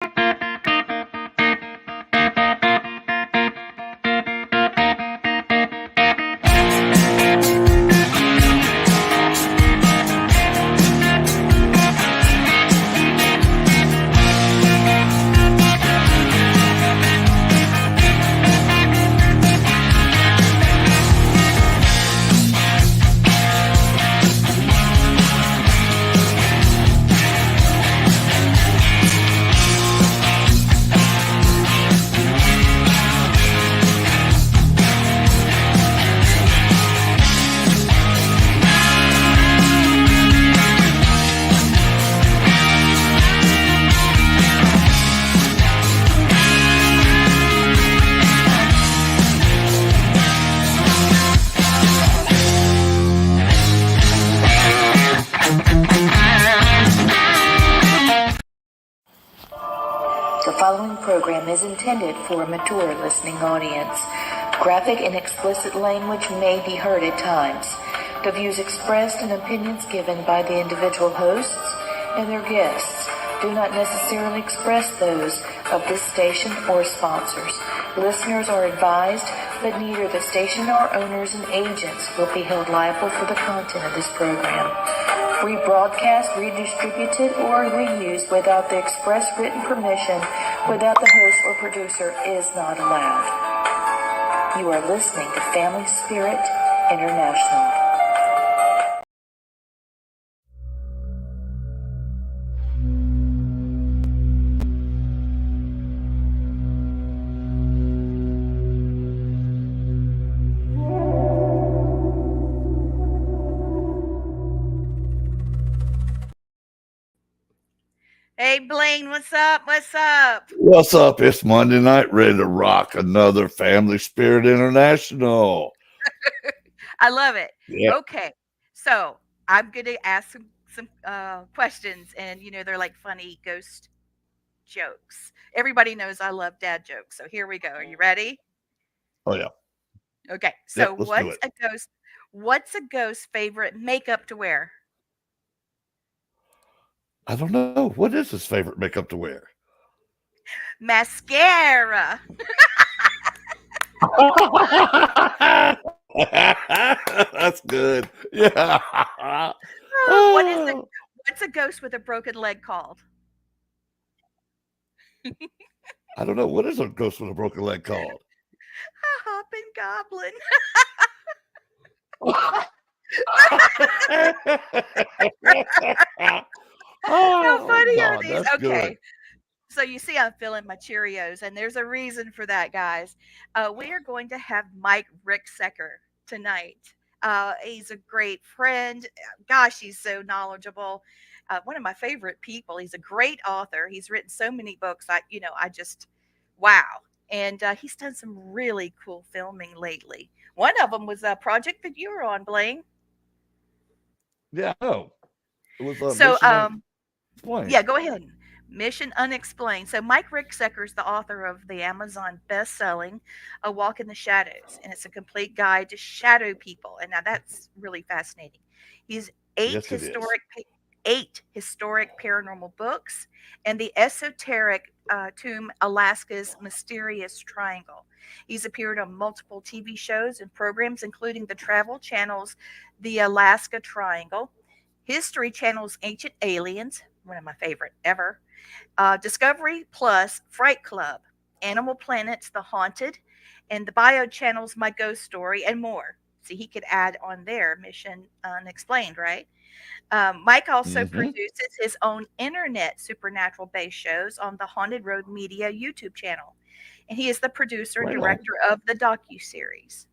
The following program is intended for a mature listening audience. Graphic and explicit language may be heard at times. The views expressed and opinions given by the individual hosts and their guests do not necessarily express those of this station or sponsors. Listeners are advised that neither the station nor owners and agents will be held liable for the content of this program. Rebroadcast, redistributed, or reused without the express written permission without the host or producer is not allowed. You are listening to Family Spirit International. Hey, Blaine, what's up? What's up? What's up? It's Monday night, ready to rock another Family Spirit International. I love it. Yeah. Okay, so I'm going to ask some questions, and they're like funny ghost jokes. Everybody knows I love dad jokes, so here we go. Are you ready? Oh, yeah. Okay, Yeah, so let's do it. What's a ghost's favorite makeup to wear? I don't know. What is his favorite makeup to wear? Mascara. That's good. Yeah. What's a ghost with a broken leg called? I don't know. What is a ghost with a broken leg called? A hopping goblin. How funny are these? That's Okay. good. So you see, I'm filling my Cheerios, and there's a reason for that, guys. We are going to have Mike Ricksecker tonight. He's a great friend. Gosh, he's so knowledgeable. One of my favorite people. He's a great author. He's written so many books. I just, wow. And he's done some really cool filming lately. One of them was a project that you were on, Blaine. Yeah, I know. It was a So, Mission Unexplained. yeah, go ahead. Mission Unexplained. So Mike Ricksecker is the author of the Amazon best-selling A Walk in the Shadows, and it's a complete guide to shadow people. And now that's really fascinating. He's Yes, it is. eight historic paranormal books and the esoteric tomb Alaska's Mysterious Triangle. He's appeared on multiple TV shows and programs, including the Travel Channel's The Alaska Triangle, History Channel's Ancient Aliens, one of my favorite ever, Discovery Plus, Fright Club, Animal Planet's The Haunted, and the Bio Channel's My Ghost Story, and more. See, he could add on there Mission Unexplained, right? Mike also produces his own internet supernatural based shows on the Haunted Road Media YouTube channel. And he is the producer and director of the docuseries.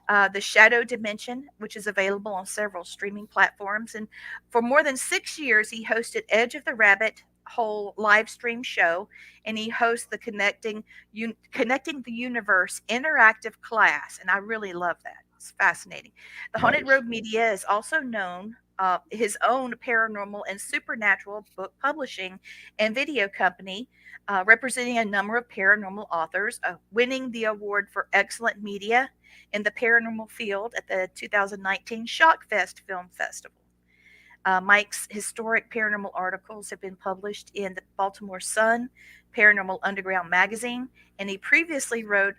The Shadow Dimension, which is available on several streaming platforms. And for more than 6 years, he hosted Edge of the Rabbit Hole live stream show, and he hosts the Connecting the Universe interactive class. And I really love that. It's fascinating. The Haunted Road Media is also known his own paranormal and supernatural book publishing and video company, representing a number of paranormal authors, winning the award for excellent media in the paranormal field at the 2019 Shockfest Film Festival. Mike's historic paranormal articles have been published in the Baltimore Sun, Paranormal Underground magazine, and he previously wrote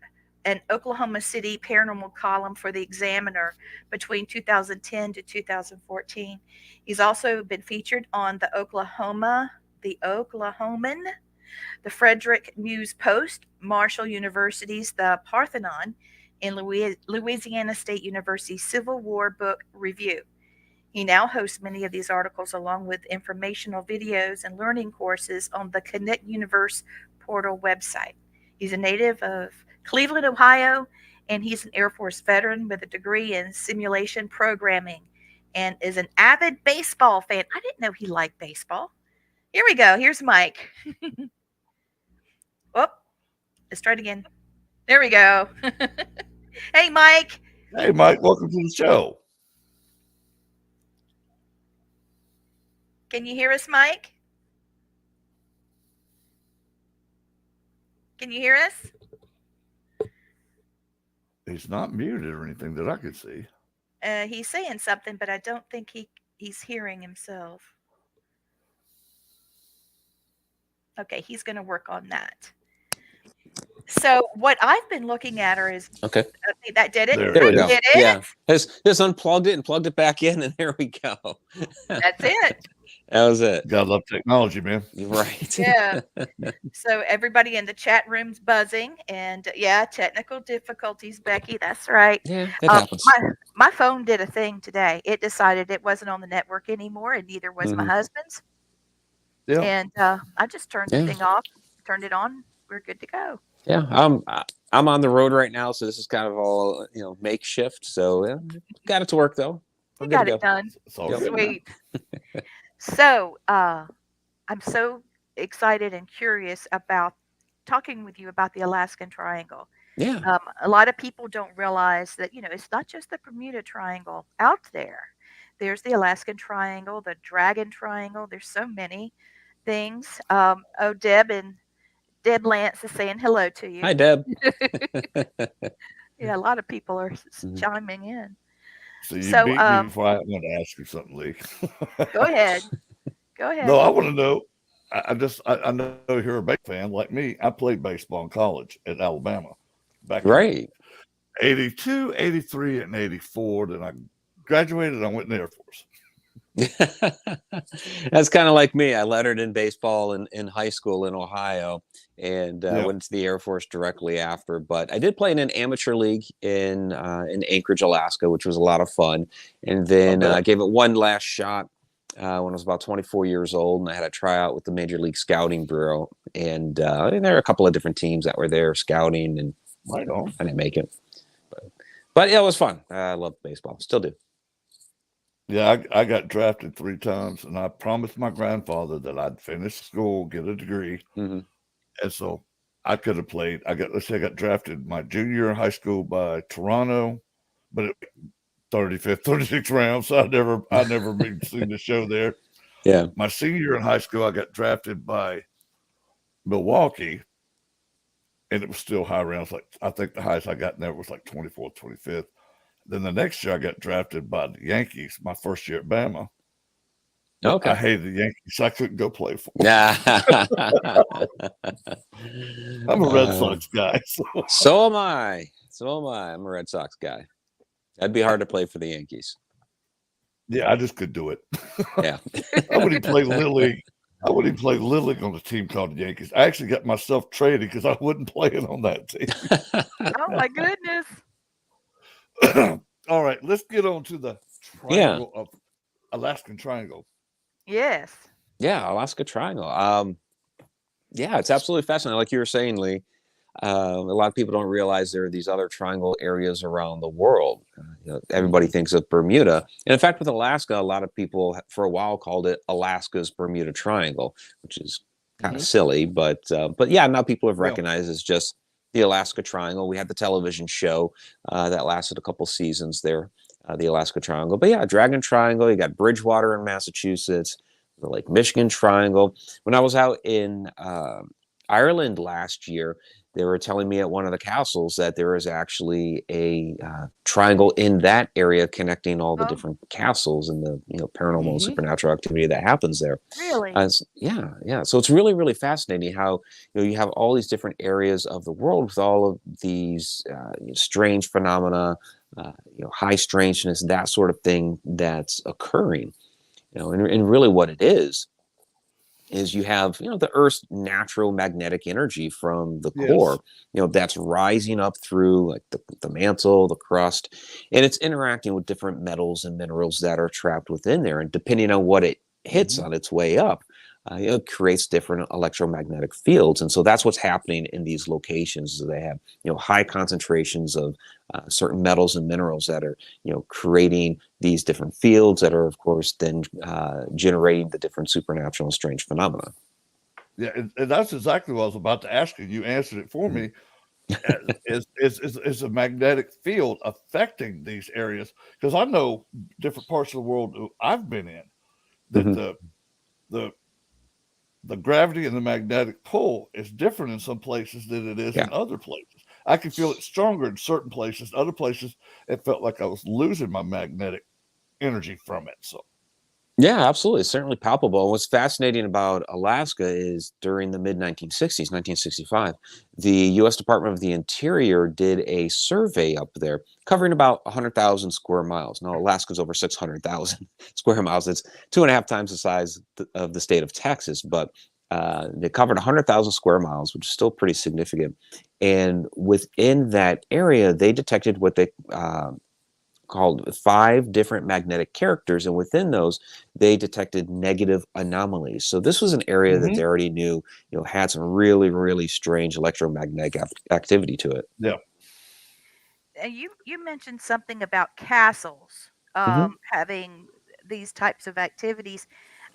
an Oklahoma City paranormal column for the Examiner between 2010 to 2014. He's also been featured on the Oklahoman, the Frederick News Post, Marshall University's The Parthenon, and Louisiana State University Civil War Book Review. He now hosts many of these articles along with informational videos and learning courses on the Connect Universe portal website. He's a native of Cleveland, Ohio, and he's an Air Force veteran with a degree in simulation programming and is an avid baseball fan. I didn't know he liked baseball. Here we go. Here's Mike. Oh, let's try it again. There we go. Hey, Mike. Hey, Mike, welcome to the show. Can you hear us, Mike? Can you hear us? He's not muted or anything that I could see. He's saying something, but I don't think he's hearing himself. Okay, he's going to work on that. So what I've been looking at is okay. That did it. There we go. Did it? Yeah, just unplugged it and plugged it back in, and there we go. That's it. That was it. Gotta love technology, man. Right. Yeah. So everybody in the chat room's buzzing, and yeah, technical difficulties, Becky. That's right. Yeah, it happens. My phone did a thing today. It decided it wasn't on the network anymore, and neither was my husband's. Yeah. And I just turned the thing off, turned it on. We're good to go. Yeah, I'm on the road right now, so this is kind of all makeshift. So yeah, got it to work though. We got it done. Sweet. So I'm so excited and curious about talking with you about the Alaskan Triangle. Yeah. A lot of people don't realize that it's not just the Bermuda Triangle out there. There's the Alaskan Triangle, the Dragon Triangle. There's so many things. Deb Lance is saying hello to you. Hi, Deb. Yeah, a lot of people are chiming in. So you beat me before I want to ask you something, Lee. Go ahead. Go ahead. No, I want to know. I know you're a baseball fan like me. I played baseball in college at Alabama back in 82, 83, and 84. Then I graduated. I went in the Air Force. That's kind of like me. I lettered in baseball in high school in Ohio, and went to the Air Force directly after. But I did play in an amateur league in Anchorage, Alaska, which was a lot of fun. And then I gave it one last shot when I was about 24 years old, and I had a tryout with the Major League Scouting Bureau. And there were a couple of different teams that were there scouting, and I didn't make it. But yeah, it was fun. I love baseball. Still do. Yeah, I got drafted 3 times, and I promised my grandfather that I'd finish school, get a degree, and so I could have played. I got drafted my junior year in high school by Toronto, but it 35th, 36th round, so I never been seen the show there. Yeah, my senior year in high school, I got drafted by Milwaukee, and it was still high rounds. Like I think the highest I got in there was like 24th, 25th. Then the next year I got drafted by the Yankees, my first year at Bama. Okay. I hated the Yankees. So I couldn't go play for them. I'm a Red Sox guy. So am I. I'm a Red Sox guy. That'd be hard to play for the Yankees. Yeah, I just could do it. Yeah. I wouldn't play Little League. I wouldn't play Little League on the team called the Yankees. I actually got myself traded because I wasn't playing on that team. Oh, my goodness. All right, let's get on to the triangle of Alaskan Triangle. Yes. Yeah, Alaska Triangle. Yeah, it's absolutely fascinating. Like you were saying, Lee, a lot of people don't realize there are these other triangle areas around the world. Everybody thinks of Bermuda. And in fact, with Alaska, a lot of people for a while called it Alaska's Bermuda Triangle, which is kind of silly. But yeah, now people have recognized it's just the Alaska Triangle. We had the television show that lasted a couple seasons there, the Alaska Triangle. But yeah, Dragon Triangle, you got Bridgewater in Massachusetts, the Lake Michigan Triangle. When I was out in Ireland last year, they were telling me at one of the castles that there is actually a triangle in that area connecting all the Oh, different castles and the paranormal and Hmm. supernatural activity that happens there. really? Yeah, yeah. So it's really, really fascinating how you have all these different areas of the world with all of these strange phenomena, high strangeness, that sort of thing that's occurring. And really what it is you have the Earth's natural magnetic energy from the Yes. core, that's rising up through like the mantle, the crust, and it's interacting with different metals and minerals that are trapped within there, and depending on what it hits Hmm. on its way up, it creates different electromagnetic fields. And so that's what's happening in these locations. They have high concentrations of certain metals and minerals that are creating these different fields that are, of course, then generating the different supernatural and strange phenomena. Yeah, and that's exactly what I was about to ask you. You answered it for me. Is a magnetic field affecting these areas? Because I know different parts of the world I've been in that Mhm. the the gravity and the magnetic pull is different in some places than it is Yeah. in other places. I can feel it stronger in certain places. Other places, it felt like I was losing my magnetic energy from it. So, Yeah, absolutely. It's certainly palpable. And what's fascinating about Alaska is during the mid 1960s, 1965, the U.S. Department of the Interior did a survey up there covering about 100,000 square miles. Now, Alaska's over 600,000 square miles. It's 2.5 times the size of the state of Texas, but they covered 100,000 square miles, which is still pretty significant. And within that area, they detected what they called 5 different magnetic characters, and within those they detected negative anomalies. So this was an area that they mhm, already knew had some really, really strange electromagnetic activity to it. yeah. You mentioned something about castles Hmm. having these types of activities.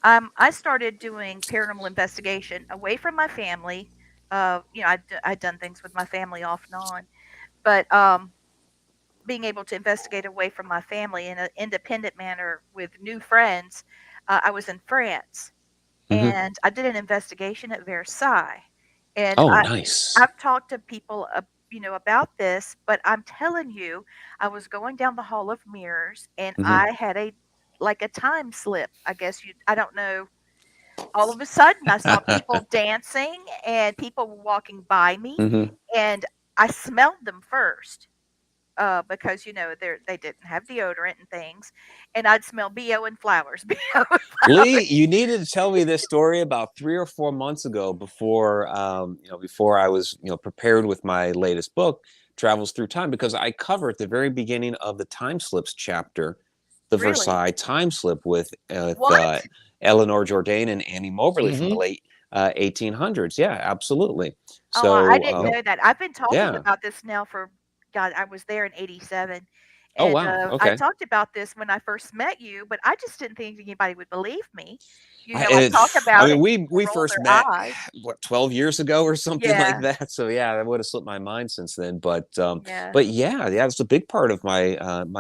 I started doing paranormal investigation away from my family. I'd done things with my family off and on, but being able to investigate away from my family in an independent manner with new friends, I was in France Hmm. and I did an investigation at Versailles. And Oh, nice. I've talked to people, about this, but I'm telling you, I was going down the hall of mirrors and Hmm. I had like a time slip. I don't know. All of a sudden, I saw people dancing and people were walking by me, Hmm. and I smelled them first because they didn't have deodorant and things, and I'd smell bo and flowers, bo and Lee, flowers. you needed to tell me this story about 3 or 4 months ago before I was prepared with my latest book, Travels Through Time, because I cover at the very beginning of the time slips chapter, the Really? Versailles time slip with What? Eleanor Jourdain and Annie Moberly from the Hmm. late 1800s. Yeah, absolutely. Oh, I So didn't Yep. know that. I've been talking yeah. about this now for God, I was there in '87, Oh and, wow. I Okay. talked about this when I first met you, but I just didn't think anybody would believe me. I, I it, talk I about mean, it, we people roll first their met eyes. what 12 years ago or something like Yeah, that. So yeah, that would have slipped my mind since then. yeah. But yeah, it's a big part of my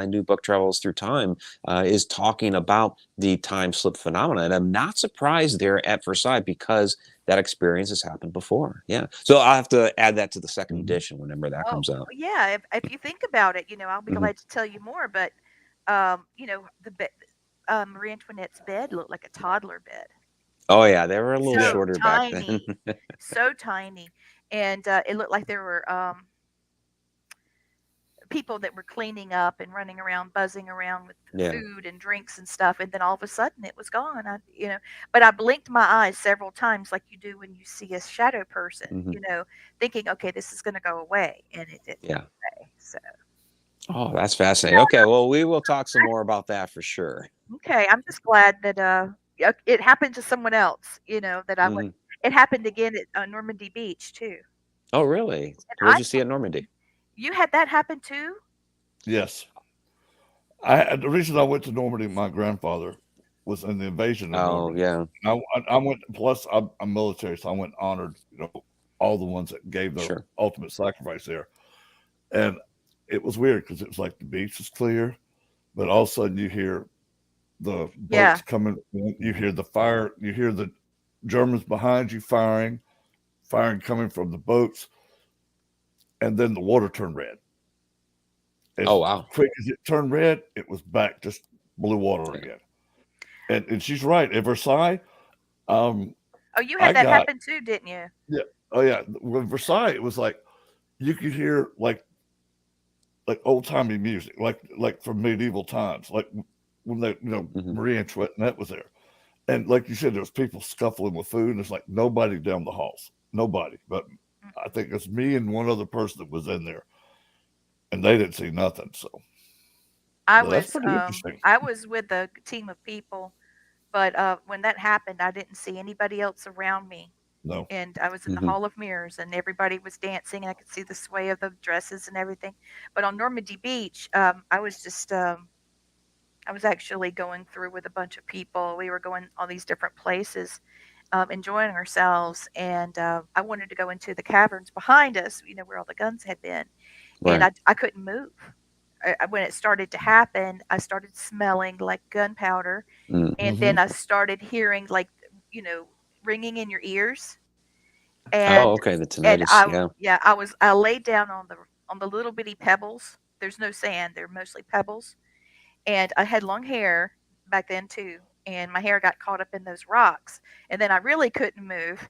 new book, Travels Through Time, is talking about the time slip phenomena, and I'm not surprised there at Versailles because that experience has happened before. Yeah, so I'll have to add that to the second Hmm. edition whenever that Oh, comes out. yeah, if you think about it, I'll be Hmm. glad to tell you more, but, the bed Marie Antoinette's bed looked like a toddler bed. Oh yeah, they were a little Yeah. So shorter back then. tiny, so tiny, and, it looked like there were, people that were cleaning up and running around, buzzing around with Yeah. food and drinks and stuff, and then all of a sudden it was gone. But I blinked my eyes several times, like you do when you see a shadow person, Hmm. thinking, okay, this is going to go away, and it didn't go Yeah. away. So, Oh, that's fascinating. Okay, well, we will talk some more about that for sure. okay, I'm just glad that it happened to someone else. That I would. Hmm. It happened again at Normandy Beach too, Oh, really? and What'd you see at Normandy? you had that happen too. Yes. The reason I went to Normandy, my grandfather was in the invasion of Oh, Normandy. yeah, I went. Plus, I'm military, so I went and honored. All the ones that gave the sure. ultimate sacrifice there, and it was weird because it was like the beach was clear, but all of a sudden you hear the Yeah. boats coming. You hear the fire. You hear the Germans behind you firing firing coming from the boats, and then the water turned red. Oh As wow. quick as it turned red, it was back, just blue water Yeah. again. And she's right. At Versailles, um, Oh, you I had that got happen too, didn't you? yeah, oh yeah. With Versailles, it was like you could hear like old timey music, like from medieval times, like when they Hmm. Marie Antoinette was there, and like you said, there was people scuffling with food, and it's like nobody down the halls, nobody. But Mm. I think it's me and one other person that was in there, and they didn't see nothing. So I but that's was pretty interesting. I was with a team of people, but when that happened, I didn't see anybody else around me. No. And I was in the Hmm. Hall of Mirrors, and everybody was dancing. I could see the sway of the dresses and everything. But on Normandy Beach, I was actually going through with a bunch of people. We were going all these different places, enjoying ourselves, and I wanted to go into the caverns behind us, where all the guns had been, and Right. I couldn't move. When it started to happen, I started smelling like gunpowder, Mm. and then Hmm. I started hearing like, you know, ringing in your ears, Oh, and okay. The tinnitus. Yeah. yeah, I laid down on the little bitty pebbles. There's no sand; they're mostly pebbles, and I had long hair back then too, and my hair got caught up in those rocks, and then I really couldn't move.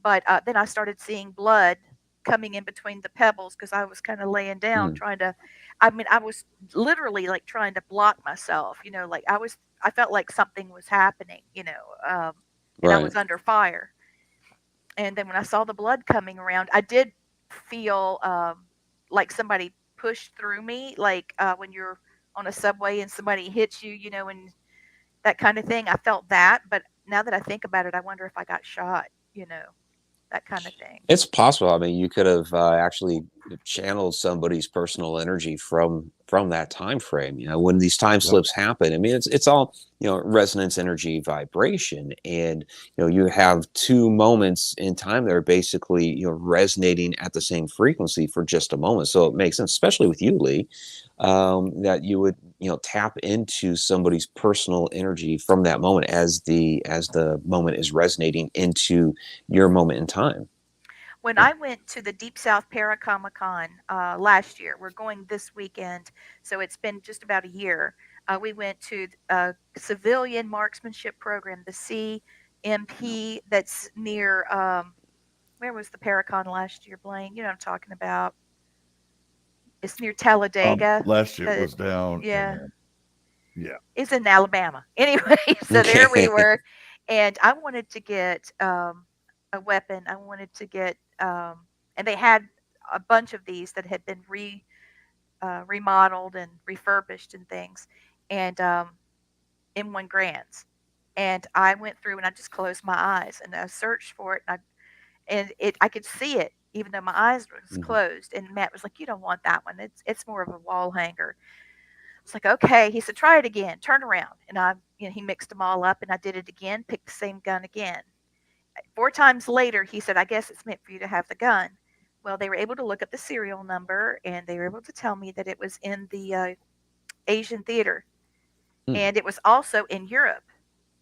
But then I started seeing blood coming in between the pebbles because I was kind of laying down Mm. trying to. I mean, I was literally like trying to block myself. Like I felt like something was happening. And I Right. was under fire. And then when I saw the blood coming around, I did feel like somebody pushed through me, like when you're on a subway and somebody hits you, and that kind of thing. I felt that, but now that I think about it, I wonder if I got shot, that kind of thing. It's possible. I mean, you could have actually channeled somebody's personal energy from that time frame. When these time Yep. slips happen, I mean, it's all resonance, energy, vibration, and you have two moments in time that are basically resonating at the same frequency for just a moment. So it makes sense, especially with you, Lee, that you would tap into somebody's personal energy from that moment as the moment is resonating into your moment in time. When I went to the Deep South Paracomic-Con last year, we're going this weekend, so it's been just about a year. We went to a civilian marksmanship program, the CMP, that's near, where was the Paracon last year, Blaine? You know what I'm talking about. It's near Talladega. Last year it The, was down yeah, in yeah. it's in Alabama. Anyway, so there we Okay. were, and I wanted to get a weapon. I wanted to get, and they had a bunch of these that had been remodeled and refurbished and things, and M1 Grands. And I went through and I just closed my eyes and I searched for it, and I could see it even though my eyes was Mhm. closed. And Matt was like, "You don't want that one. It's more of a wall hanger." It's like, okay. He said, try it again. Turn around. And he mixed them all up and I did it again, picked the same gun again. 4 times later, he said, I guess it's meant for you to have the gun. Well, they were able to look up the serial number and they were able to tell me that it was in the Asian theater Hmm. and it was also in Europe.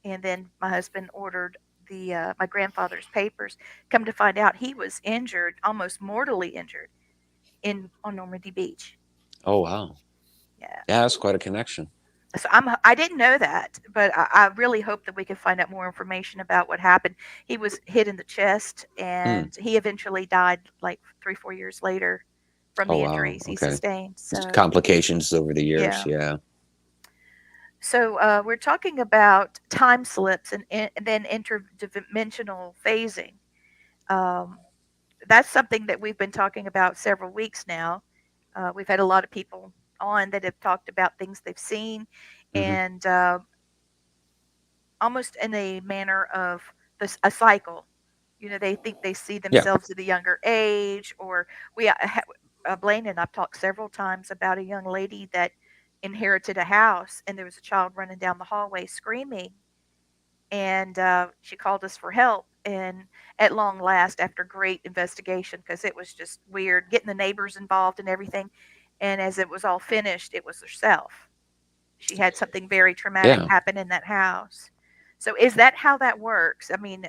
And then my husband ordered my grandfather's papers. Come to find out, he was injured, almost mortally injured, in on Normandy Beach. Oh wow. Yeah. Yeah, that's quite a connection. So I didn't know that, but I really hope that we can find out more information about what happened. He was hit in the chest, Hmm. and he eventually died like 3 4 years later from Oh the wow. injuries he Okay. sustained. Just So complications over the years. yeah. Yeah. So we're talking about time slips and then interdimensional phasing. Um, that's something that we've been talking about several weeks now. We've had a lot of people on that have talked about things they've seen, Hmm. and almost in a manner of a cycle. They think they see Yeah. themselves at a younger age, or Blaine and I've talked several times about a young lady that inherited a house, and there was a child running down the hallway screaming, and she called us for help. And at long last, after great investigation, because it was just weird, getting the neighbors involved and everything, and as it was all finished, it was herself. She had something very traumatic Yeah. happen in that house. So is that how that works? I mean,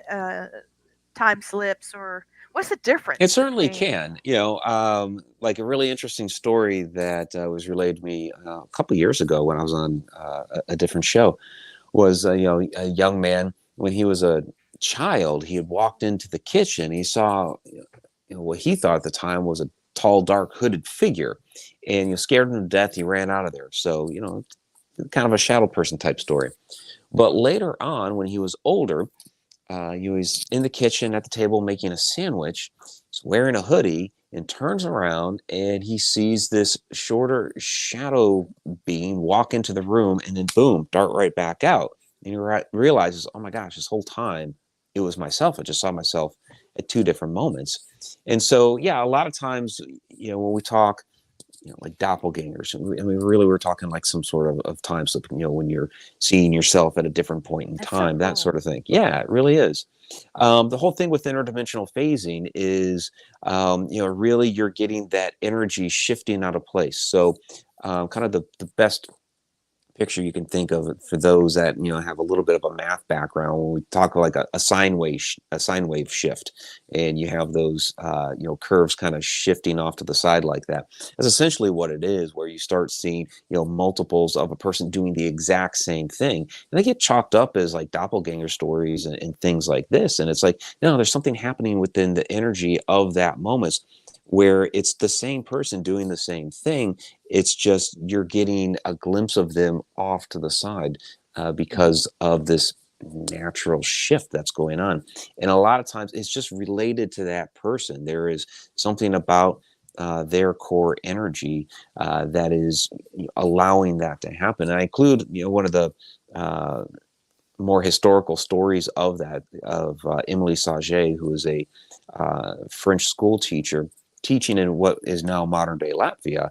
time slips, or What's the It difference certainly between? can. Like a really interesting story that was relayed to me a couple years ago when I was on a different show was a young man when he was a child. He had walked into the kitchen. He saw what he thought at the time was a tall, dark, hooded figure, and scared him to death. He ran out of there. So kind of a shadow person type story. But later on, when he was older, he was in the kitchen at the table making a sandwich. He's wearing a hoodie and turns around and he sees this shorter shadow being walk into the room and then boom, dart right back out. And he realizes, oh my gosh, this whole time it was myself. I just saw myself at two different moments. And so, yeah, a lot of times, when we talk like doppelgangers. I mean, really, we're talking like some sort of time slip, when you're seeing yourself at a different point in That's so time, that cool. sort of thing. Yeah, it really is. The whole thing with interdimensional phasing is, really you're getting that energy shifting out of place. So, kind of the best picture you can think of it for those that have a little bit of a math background when we talk like a sine wave shift, and you have those curves kind of shifting off to the side like that. That's essentially what it is, where you start seeing multiples of a person doing the exact same thing, and they get chalked up as like doppelganger stories and things like this. And it's like, there's something happening within the energy of that moment where it's the same person doing the same thing. It's just you're getting a glimpse of them off to the side because of this natural shift that's going on. And a lot of times it's just related to that person. There is something about their core energy that is allowing that to happen. And I include, one of the more historical stories of that, of Emily Saget, who is a French school teacher teaching in what is now modern day Latvia.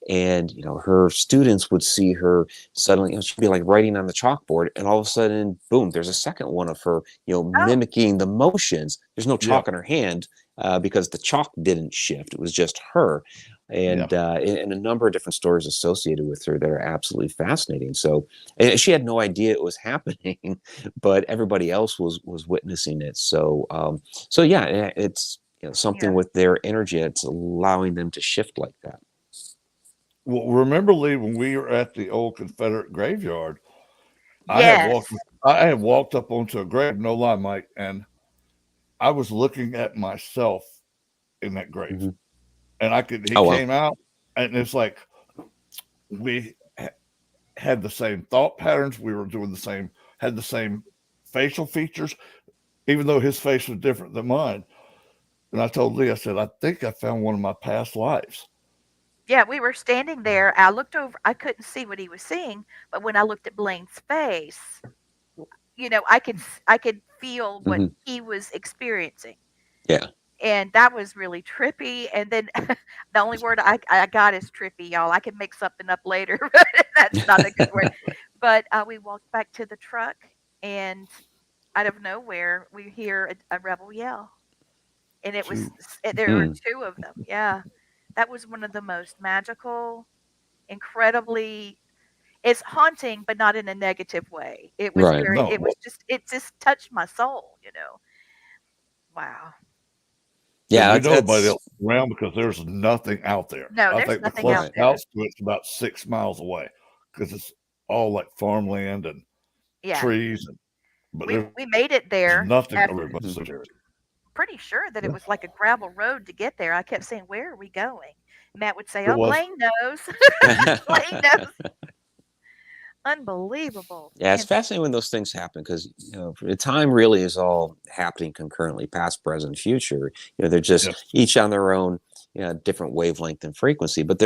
And her students would see her suddenly, she'd be like writing on the chalkboard, and all of a sudden, boom, there's a second one of her, Oh, mimicking the motions. There's no Yeah. chalk in her hand because the chalk didn't shift. It was just her. Yeah. And a number of different stories associated with her that are absolutely fascinating. So, and she had no idea it was happening, but everybody else was witnessing it. So yeah, it's something yeah. with their energy that's allowing them to shift like that. Well, remember, Lee, when we were at the old Confederate graveyard, I had Yes. walked I had walked up onto a grave, no lie, Mike, and I was looking at myself in that grave. Mm-hmm. And he Oh well. came out, and it's like we had the same thought patterns. We were doing had the same facial features, even though his face was different than mine. And I told Lee, I said, I think I found one of my past lives. Yeah, we were standing there. I looked over. I couldn't see what he was seeing, but when I looked at Blaine's face, I could feel what Mm-hmm. he was experiencing. Yeah. And that was really trippy. And then the only word I got is trippy, y'all. I can make something up later, but that's not a good word. But we walked back to the truck, and out of nowhere, we hear a rebel yell. And it was, Two. there were Mm, two of them. Yeah. That was one of the most magical, incredibly, it's haunting, but not in a negative way. It was right. very, No, it just touched my soul. Wow. and Yeah. we It's, know nobody it's else around because there's nothing out there. No, I there's think the nothing out closest right. there. house to it's about 6 miles away because it's all like farmland and Yeah. trees, but there's We made it nothing there over by the after, Mm-hmm. cemetery. pretty sure that Yeah, it was like a gravel road to get there. I kept saying, "Where are we going?" Matt would say, it "Oh, was. Blaine knows." Blaine knows. Unbelievable. Yeah, it's And fascinating when those things happen because the time really is all happening concurrently, past, present, future. They're just Yes. each on their own, different wavelength and frequency. But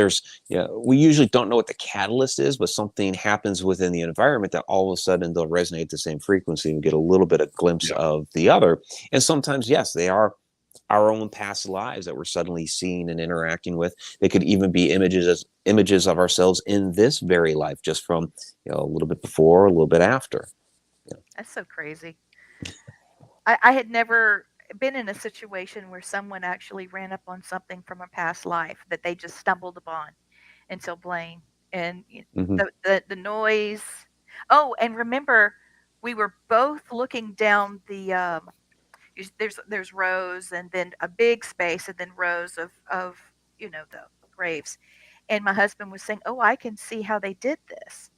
we usually don't know what the catalyst is, but something happens within the environment that all of a sudden they'll resonate the same frequency and get a little bit of glimpse Yeah. of the other. And sometimes, yes, they are our own past lives that we're suddenly seeing and interacting with. They could even be images of ourselves in this very life, just from a little bit before, a little bit after. Yeah. that's so crazy. I had never been in a situation where someone actually ran up on something from a past life that they just stumbled upon until Blaine. And Mm-hmm. the noise. Oh, and remember, we were both looking down the there's rows and then a big space and then rows of the graves. And my husband was saying, "Oh, I can see how they did this."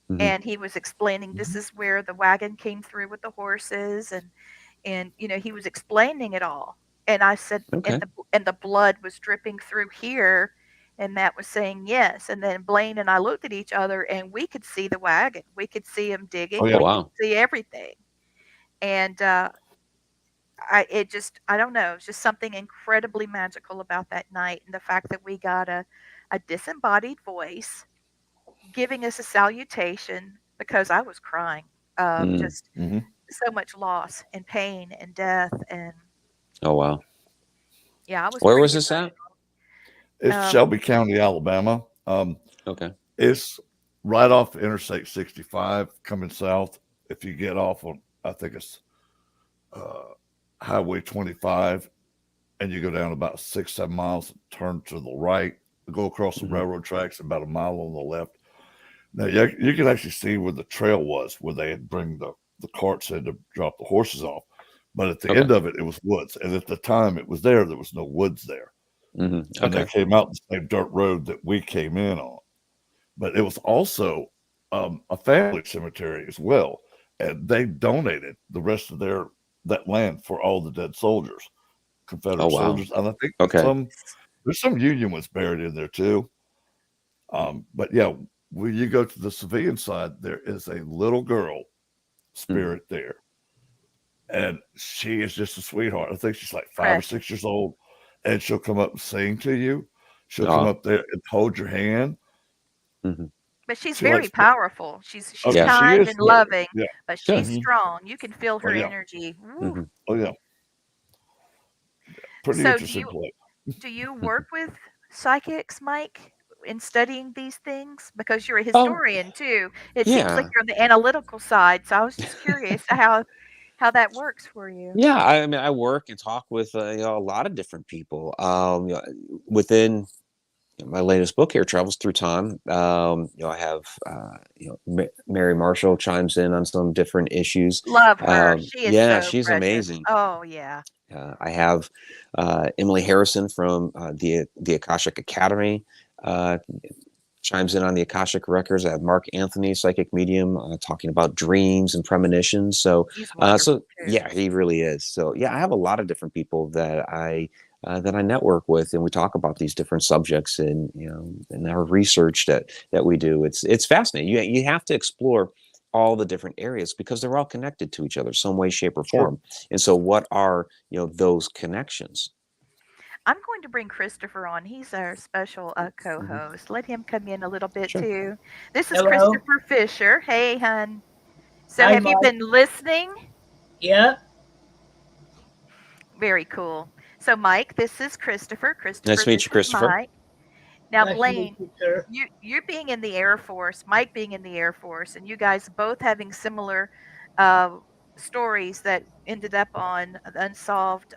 Hmm. And he was explaining this is where the wagon came through with the horses, and he was explaining it all. And I said, Okay. and the blood was dripping through here, and Matt was saying yes. And then Blaine and I looked at each other, and we could see the wagon, we could see him Oh digging, yeah. Oh we could wow. see everything. And I don't know, it's just something incredibly magical about that night, and the fact that we got a disembodied voice giving us a salutation, because I was crying of Mm. just Hmm. so much loss and pain and death. And Oh wow. yeah, I was Where pretty was this at? emotional. It's Um, Shelby County, Alabama. Okay. It's right off Interstate 65 coming south. If you get off on, I think it's uh, Highway 25, and you go down about 6, 7 miles, turn to the right, go across the Hmm. railroad tracks about a mile on the left. Now you can actually see where the trail was, where they had bring the carts in to drop the horses off. But at the Okay. end of it, it was woods, and at the time it was there was no woods there, Hmm. and they Okay. came out the same dirt road that we came in on. But it was also a family cemetery as well, and they donated the rest of that land for all the dead soldiers, Oh Confederate wow. soldiers, and I think Okay. there's some Union ones buried in there too. But yeah, when you go to the civilian side, there is a little girl Hmm. spirit there, and she is just a sweetheart. I think she's like 5 or 6 precious. years old, and she'll come up and sing to you. She'll come Oh. up there and hold your hand. Hmm. But she's She very likes, powerful. She's oh yeah, Yeah. she kind is and scary. loving, Yeah. but she's Good. Hmm. strong. You can feel Oh her yeah. energy. Woo. Hmm. Oh yeah. Pretty So interesting place. do you work with psychics, Mike, in studying these things? Because you're a Oh historian too. It seems like yeah. you're on the analytical side. So I was just curious how that works for you. Yeah. I mean, I work and talk with a lot of different people. Within my latest book here, Travels Through Time. I have Mary Marshall chimes in on some different issues. Love her. She is Yeah, so she's precious. amazing. Oh yeah. I have Emily Harrison from the Akashic Academy chimes in on the Akashic records. I have Mark Anthony, psychic medium, talking about dreams and premonitions. So, He's wonderful too. yeah, he really is. So, yeah, I have a lot of different people that I network with, and we talk about these different subjects and and our research that we do. It's fascinating. You have to explore all the different areas because they're all connected to each other, some way, shape, or Sure. form. And so, what are those connections? I'm going to bring Christopher on. He's our special Hmm. co-host. Let him come in a little bit Sure. too. This is Hello. Christopher Fisher. Hey, hun. So Hi, have you Mike. been listening? Yeah. Very cool. So Mike, this is Christopher. Nice Christopher, to meet this you, is Christopher. Mike. Now Nice to meet Blaine, you, sir. you being in the Air Force, Mike being in the Air Force, and you guys both having similar uh, stories that ended up on Unsolved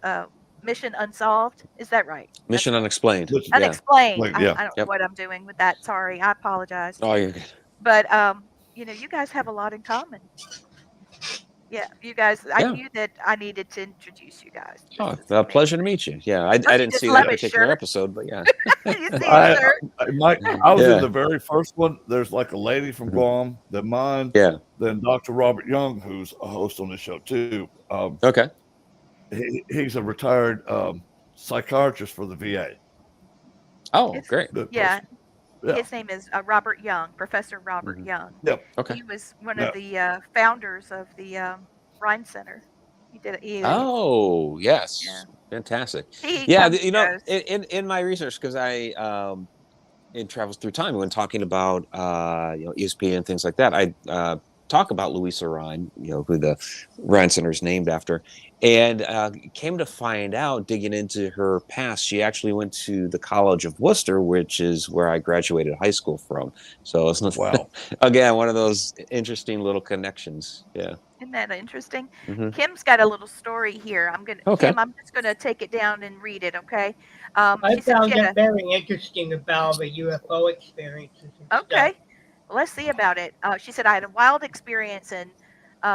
Mission Unsolved. Is that right? That's Mission right. Unexplained. Listen, Yeah. Unexplained. like, yeah. I don't know Yep. what I'm doing with that. Sorry. I apologize. Oh, you're good. But you guys have a lot in common. Yeah, you guys. I Yeah. knew that I needed to introduce you guys. This Oh, is a amazing. pleasure to meet you. Yeah, I Don't you didn't just see love that Yeah. his particular shirt? episode, but yeah. You see his I, shirt? Mike, I was in Yeah. the very first one. There's like a lady from Mhm. Guam, then mine, Yeah. then Dr. Robert Young, who's a host on the show too. Okay. He's a retired psychiatrist for the VA. Oh, His great. Good Yeah, person. Yeah. his name is Robert Young, Professor Robert Hmm. Young. Yep. Okay. He was one of Yeah. the founders of the Rhine Center. He did it. Oh, Yeah, yes. Fantastic. he Yeah, comes and goes. in my research, because I in Travels Through Time, when talking about ESP and things like that, I talk about Louisa Rhine, who the Rhine Center is named after, and came to find out, digging into her past, she actually went to the College of Worcester, which is where I graduated high school from. So it's Wow. again one of those interesting little connections. Yeah. Isn't that interesting? Hmm. Kim's got a little story here. Okay. Kim, I'm just gonna take it down and read it, okay? I She said she found had it very interesting about the UFO experiences and stuff. okay. Let's see about it. She said I had a wild experience in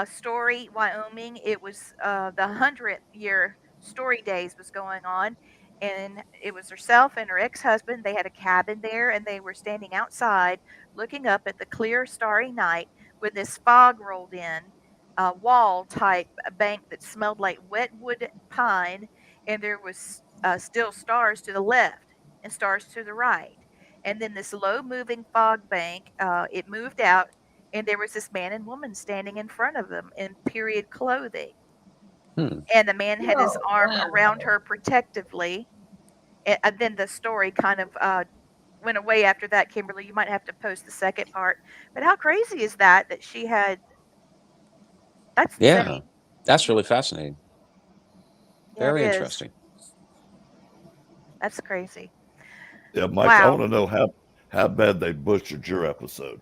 Story, Wyoming. It was the 100th year Story Days was going on, and it was herself and her ex-husband. They had a cabin there, and they were standing outside looking up at the clear, starry night when this fog rolled in, a wall type bank that smelled like wet wood pine, and there was still stars to the left and stars to the right. And then this low moving fog bank, it moved out, and there was this man and woman standing in front of them in period clothing. Hmm. And the man had his Oh, arm wow. around her protectively. And then the story kind of went away after that, Kimberly. You might have to post the second part. But how crazy is that? That she had. That's Yeah, insane. that's really fascinating. Yeah, it Very is. interesting. That's crazy. Yeah, Mike, I Wow. want to know how bad they butchered your episode.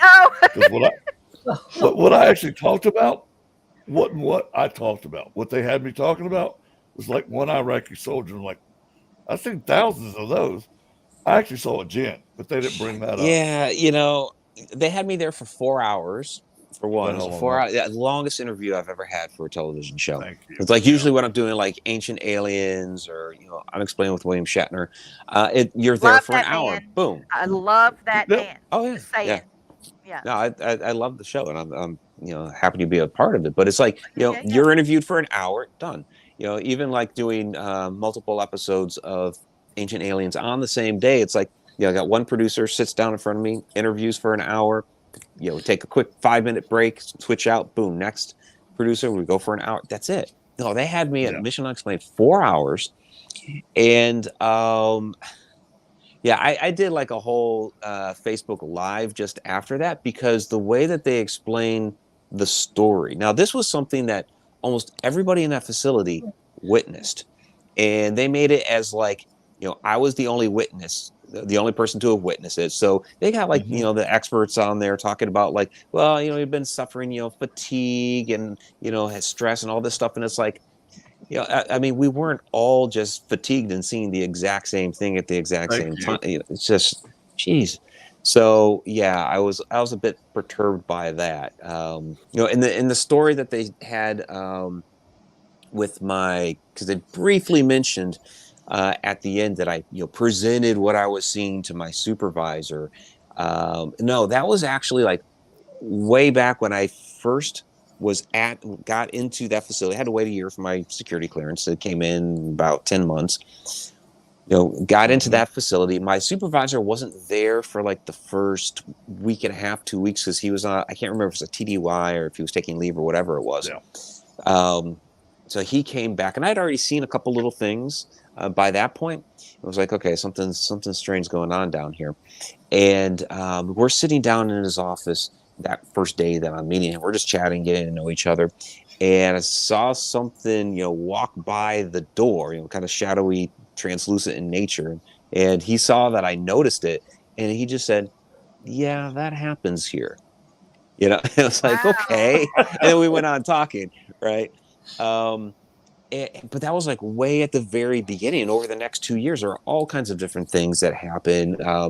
Oh, Because what I actually talked about wasn't what I talked about. What they had me talking about was like one Iraqi soldier. I'm like, I've seen thousands of those. I actually saw a gent, but they didn't bring that up. Yeah, they had me there for 4 hours. For one, it was a Well, no, 4 hour, yeah, longest interview I've ever had for a television show. thank you. It's like Yeah, usually when I'm doing like ancient aliens or I'm explaining with William Shatner. You're there love for an that hour. man. Boom. I love that yep, man. Oh yeah, Just yeah. saying. Yeah. No, I love the show, and I'm happy to be a part of it. But it's like Yeah, yeah, yeah. you're interviewed for an hour, done. Even like doing multiple episodes of Ancient Aliens on the same day. It's like I got one producer sits down in front of me, interviews for an hour. We take a quick 5 minute break, switch out, boom, next producer. We go for an hour. That's it. No, they had me at yeah. Mission Unexplained 4 hours, and yeah, I did like a whole Facebook Live just after that because the way that they explain the story. Now, this was something that almost everybody in that facility witnessed, and they made it as like I was the only witness, the only person to have witnessed it. So they got like Hmm. the experts on there talking about like, well, you've been suffering fatigue and has stress and all this stuff, and it's like I mean, we weren't all just fatigued and seeing the exact same thing at the exact Thank same time. you. It's just, geez. So yeah, I was a bit perturbed by that. In the story that they had with because they briefly mentioned at the end that I presented what I was seeing to my supervisor. No, that was actually like way back when I first got into that facility. I had to wait a year for my security clearance. It came in about 10 months. Got into Hmm. that facility. My supervisor wasn't there for like the first week and a half, 2 weeks, because he was on, I can't remember if it was a TDY or if he was taking leave or whatever it was. Yeah. Um, so he came back, and I'd already seen a couple little things by that point. I was like, okay, something strange going on down here. And we're sitting down in his office that first day that I'm meeting him. We're just chatting, getting to know each other. And I saw something, walk by the door, kind of shadowy, translucent in nature. And he saw that I noticed it. And he just said, yeah, that happens here. It was like, Wow. okay. And then we went on talking, right? Um, but that was like way at the very beginning. And over the next 2 years, there are all kinds of different things that happen. Yeah.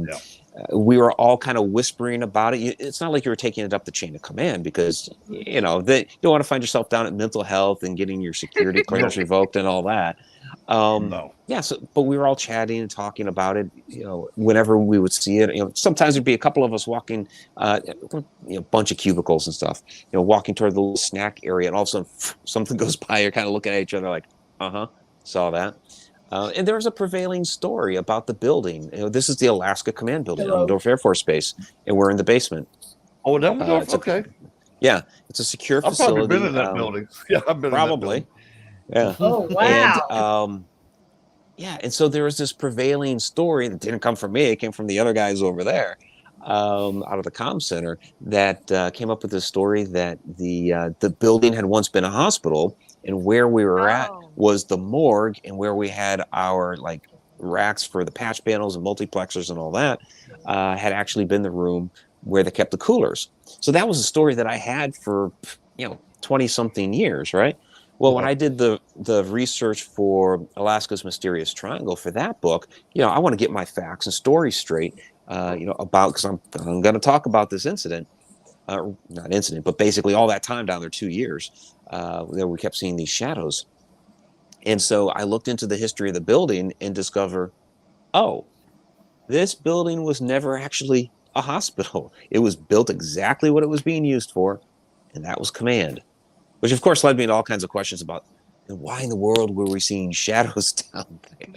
We were all kind of whispering about it. It's not like you were taking it up the chain of command because you don't want to find yourself down at mental health and getting your security clearance No. revoked and all that. No. Yeah, but we were all chatting and talking about it. Whenever we would see it, sometimes there'd be a couple of us walking, bunch of cubicles and stuff. Walking toward the little snack area, and all of a sudden something goes by. You're kind of looking at each other like, saw that. And there was a prevailing story about the building. This is the Alaska Command Building, Hello. Elmendorf Air Force Base, and we're in the basement. Oh, in Elmendorf? It's Okay. it's a secure I've probably facility. been in that building. Yeah, I've been in that Probably, building. yeah. Oh, And wow. yeah, and so there was this prevailing story that didn't come from me; it came from the other guys over there, out of the comm center, that came up with this story that the building had once been a hospital, and where we were at Oh. was the morgue, and where we had our like racks for the patch panels and multiplexers and all that had actually been the room where they kept the coolers. So that was a story that I had for 20 something years, right? Well, when Yeah. I did the research for Alaska's Mysterious Triangle for that book, I want to get my facts and stories straight, about, because I'm going to talk about this incident. not incident, but basically all that time down there, 2 years, that we kept seeing these shadows. And so I looked into the history of the building and discover, oh, this building was never actually a hospital. It was built exactly what it was being used for, and that was command. Which, of course, led me to all kinds of questions about why in the world were we seeing shadows down there?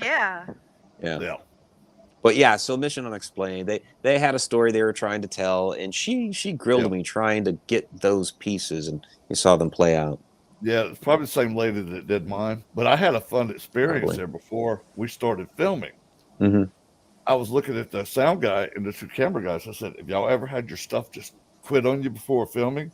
Yeah. Yeah. But yeah, so Mission Unexplained, they had a story they were trying to tell, and she grilled me trying to get those pieces, and you saw them play out. Yeah, it's probably the same lady that did mine. But I had a fun experience Probably. there before we started filming. Mm-hmm. I was looking at the sound guy and the two camera guys. I said, "Have y'all ever had your stuff just quit on you before filming?"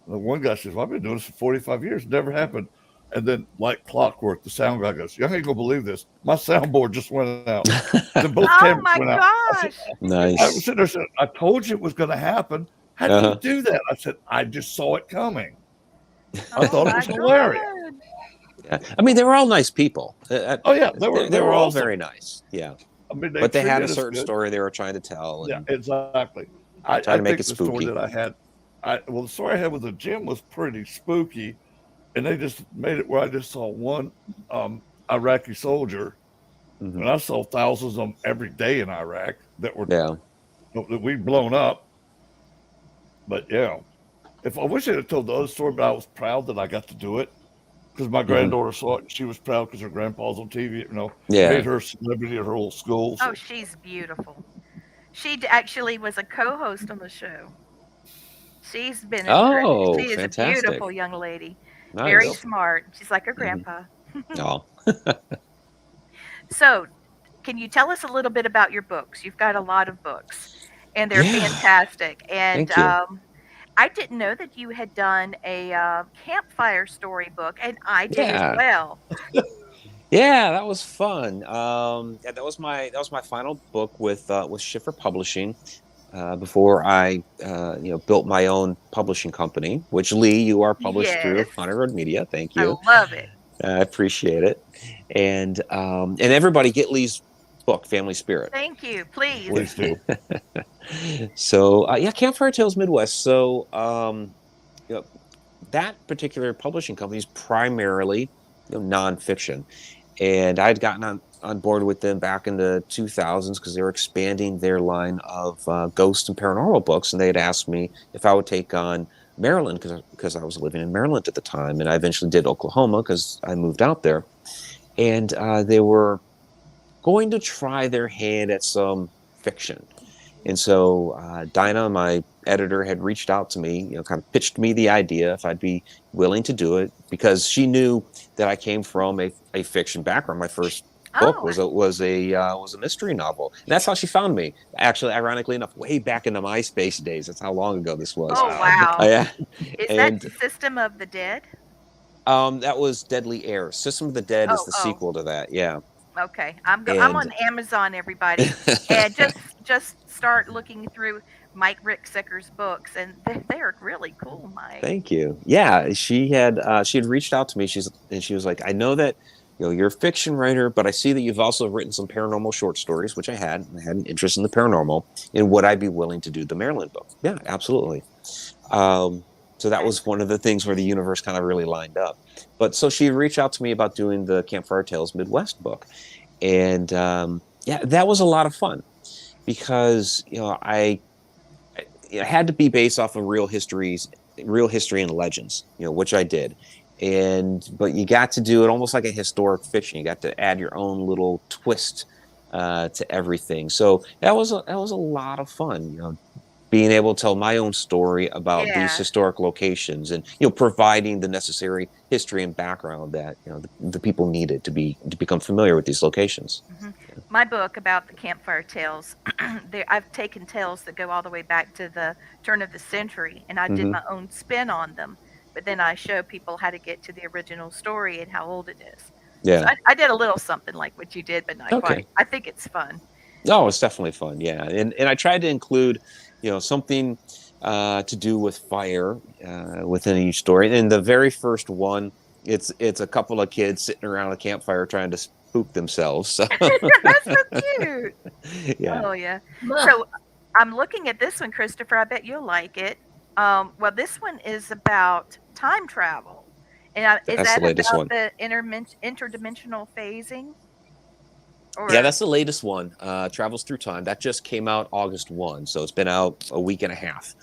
And the one guy says, "Well, I've been doing this for 45 years. Never happened." And then, like clockwork, the sound guy goes, "You ain't gonna believe this. My soundboard just went out." Then both Oh cameras my went out. gosh. Nice. I was sitting there saying, "I told you it was going to happen. How did you do that?" I said, "I just saw it coming. I thought it was hilarious." Yeah. I mean, they were all nice people. Oh yeah, they were all awesome. very nice. Yeah. I mean, But they had a treated us certain good. story they were trying to tell. Yeah, And exactly. I trying to make think it the spooky. story that I had, the story I had with the gym was pretty spooky, and they just made it where I just saw one Iraqi soldier, Mhm. and I saw thousands of them every day in Iraq that were Yeah. that we'd blown up. But yeah, if I wish I had told the other story, but I was proud that I got to do it because my granddaughter saw it and she was proud because her grandpa's on TV. Yeah. Made her a celebrity at her old school. So. Oh, she's beautiful. She actually was a co-host on the show. She's been Oh, she is fantastic. a beautiful young lady. Nice. Very smart. She's like her Mhm. grandpa. Oh. So, can you tell us a little bit about your books? You've got a lot of books, and they're Yeah. fantastic. And Thank you. I didn't know that you had done a campfire storybook, and I did Yeah. as well. Yeah, that was fun. Yeah, that was my final book with Schiffer Publishing. Before I built my own publishing company, which Lee, you are published through Yes, Haunted Road Media. Thank I you. love it. I appreciate it. And everybody get Lee's book, Family Spirit. Thank you. Please. Please do. So yeah, Campfire Tales Midwest. So that particular publishing company is primarily nonfiction, and I'd gotten on board with them back in the 2000s because they were expanding their line of ghost and paranormal books, and they'd asked me if I would take on Maryland because I was living in Maryland at the time, and I eventually did Oklahoma because I moved out there, and they were going to try their hand at some fiction. And so Dinah, my editor, had reached out to me, kind of pitched me the idea if I'd be willing to do it because she knew that I came from a fiction background. My first book was a mystery novel, and that's how she found me. Actually, ironically enough, way back in the MySpace days. That's how long ago this was. Oh wow! Yeah. Is that System of the Dead? That was Deadly Air. System of the Dead is the sequel to that. Yeah. Okay, I'm on Amazon, everybody, and just start looking through Mike Ricksecker's books, and they're really cool, Mike. Thank you. Yeah, she had reached out to me. She was like, I know that you're a fiction writer, but I see that you've also written some paranormal short stories, which I had. I had an interest in the paranormal, and would I be willing to do the Maryland book? Yeah, absolutely. So that was one of the things where the universe kind of really lined up. But so she reached out to me about doing the Campfire Tales Midwest book. And yeah, that was a lot of fun because, I it had to be based off of real history and legends, which I did. But you got to do it almost like a historic fiction. You got to add your own little twist to everything. So that was a lot of fun, being able to tell my own story about these historic locations and providing the necessary history and background that the people needed to become familiar with these locations. Mm-hmm. My book about the campfire tales, I've taken tales that go all the way back to the turn of the century, and I did my own spin on them. But then I show people how to get to the original story and how old it is. Yeah, so I did a little something like what you did, but not quite. I think it's fun. Oh, it's definitely fun. Yeah, and I tried to include something to do with fire within each story. And the very first one, it's a couple of kids sitting around a campfire trying to spook themselves. So. That's so cute. Yeah. Oh yeah. So I'm looking at this one, Christopher. I bet you'll like it. Well, this one is about time travel. And is That's the that latest about one. the interdimensional phasing? Yeah, Or that's the latest one. Travels through time. That just came out August 1, so it's been out a week and a half.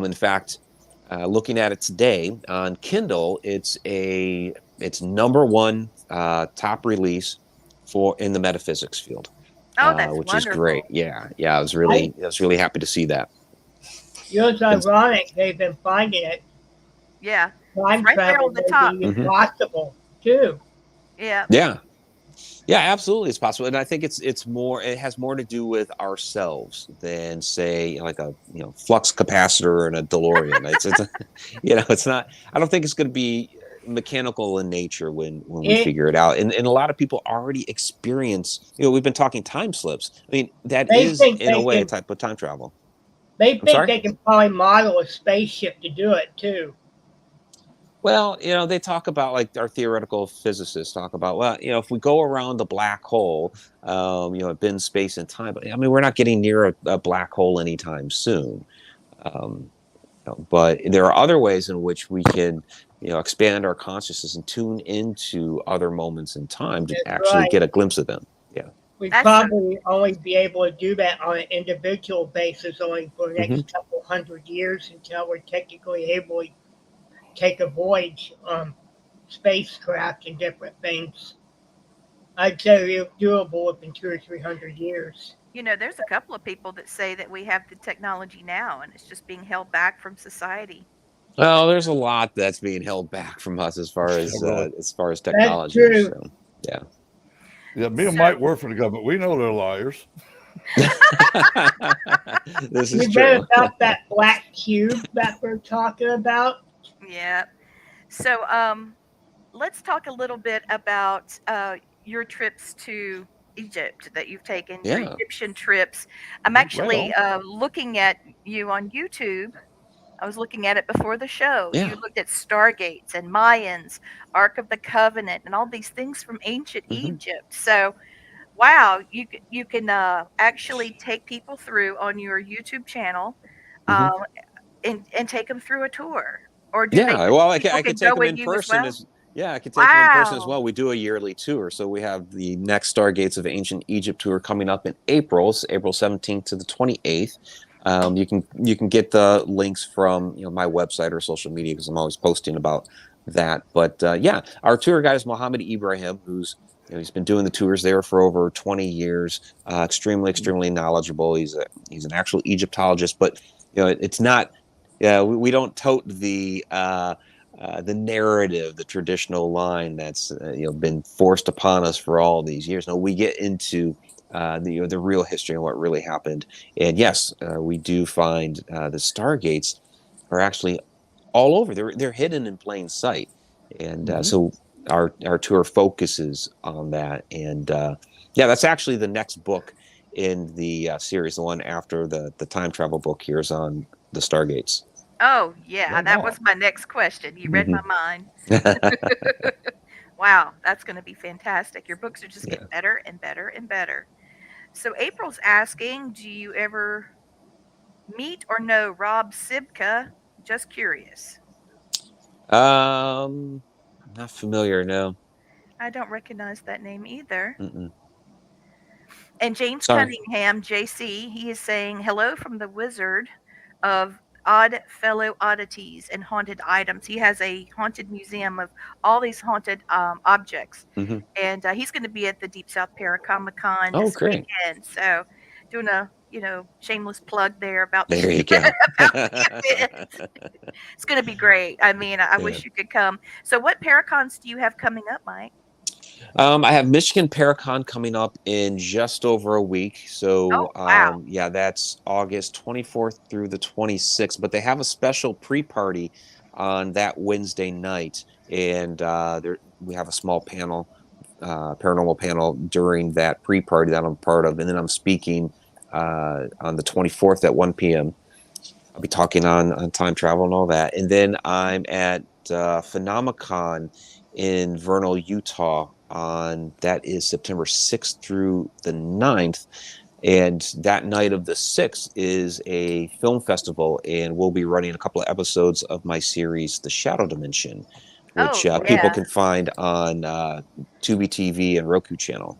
In fact, looking at it today on Kindle, it's number one top release for in the metaphysics field, oh, that's which is great. wonderful. Yeah, I was really happy to see that. It's And, ironic they've been finding it. Yeah, it's Time right there travel on the may top. be mhm. possible too. Yeah. Yeah, yeah, absolutely, it's possible, and I think it's more. It has more to do with ourselves than say like a flux capacitor and a DeLorean. It's it's not. I don't think it's going to be mechanical in nature when we It figure it out. And a lot of people already experience. We've been talking time slips. I mean, that they is think in a they way a can type of time travel. they I'm think sorry. they can probably model a spaceship to do it too. Well, they talk about like our theoretical physicists talk about, well, if we go around the black hole, it bends space and time. But I mean, we're not getting near a black hole anytime soon. Um, but there are other ways in which we can, expand our consciousness and tune into other moments in time to That's actually right. get a glimpse of them. Yeah. We'd That's so, probably only be able to do that on an individual basis only for the Hmm. next couple hundred years until we're technically able to take a voyage spacecraft and different things. I'd say it's doable within 200 or 300 years. there's a couple of people that say that we have the technology now and it's just being held back from society. Well, there's a lot that's being held back from us Yeah, really. as far as That's technology. true. So, yeah. Yeah, me and So, Mike work for the government. We know they're liars. This is You read true. about that black cube that we're talking about? yeah. So, let's talk a little bit about your trips to Egypt that you've taken, your Yeah. Egyptian trips. I'm Right actually on. looking at you on YouTube. I was looking at it before the show. You Yeah. looked at Stargates and Mayans, Ark of the Covenant, and all these things from ancient Hmm. Egypt. So, wow, you can actually take people through on your YouTube channel, Hmm. uh, and take them through a tour, or do they Yeah. just Well, people I could can take go them with in you as person well? as yeah, I could take them in person as Wow. well. We do a yearly tour. So we have the next Stargates of Ancient Egypt tour coming up in April. It's April 17th to the 28th. You can get the links from my website or social media because I'm always posting about that. But yeah, our tour guide is Mohammed Ibrahim, who's he's been doing the tours there for over 20 years. Extremely knowledgeable. He's an actual Egyptologist, but it's not. Yeah, we don't tote the narrative, the traditional line that's been forced upon us for all these years. No, we get into the real history and what really happened. And yes, we do find the Stargates are actually all over. They're hidden in plain sight, and Hmm. so our tour focuses on that. And yeah, that's actually the next book in the series. The one after the time travel book here is on the Stargates. Oh, yeah, Right that on. was my next question. You read Hmm. my mind. Wow, that's going to be fantastic. Your books are just Yeah. getting better and better and better. So April's asking, do you ever meet or know Rob Sibka? Just curious. Um, Not familiar. No. I don't recognize that name either. Mm-mm. And James Sorry. Cunningham, JC, he is saying hello from the Wizard of Odd Fellow Oddities and Haunted Items. He has a haunted museum of all these haunted objects. Hmm. And he's going to be at the Deep South Paracomic Con Oh, this great. weekend. So, doing a shameless plug there about the There you go. about the event. It's going to be great. I mean, I Yeah. wish you could come. So, what Paracons do you have coming up, Mike? I have Michigan Paracon coming up in just over a week. Oh, So, wow. yeah, that's August 24th through the 26th. But they have a special pre-party on that Wednesday night, and we have a small panel, paranormal panel during that pre-party that I'm part of, and then I'm speaking on the 24th at 1 p.m. I'll be talking on time travel and all that. And then I'm at Phenomicon in Vernal, Utah on that is September 6th through the 9th. And that night of the 6th is a film festival, and we'll be running a couple of episodes of my series, The Shadow Dimension, which Oh, people yeah. can find on Tubi TV and Roku channel.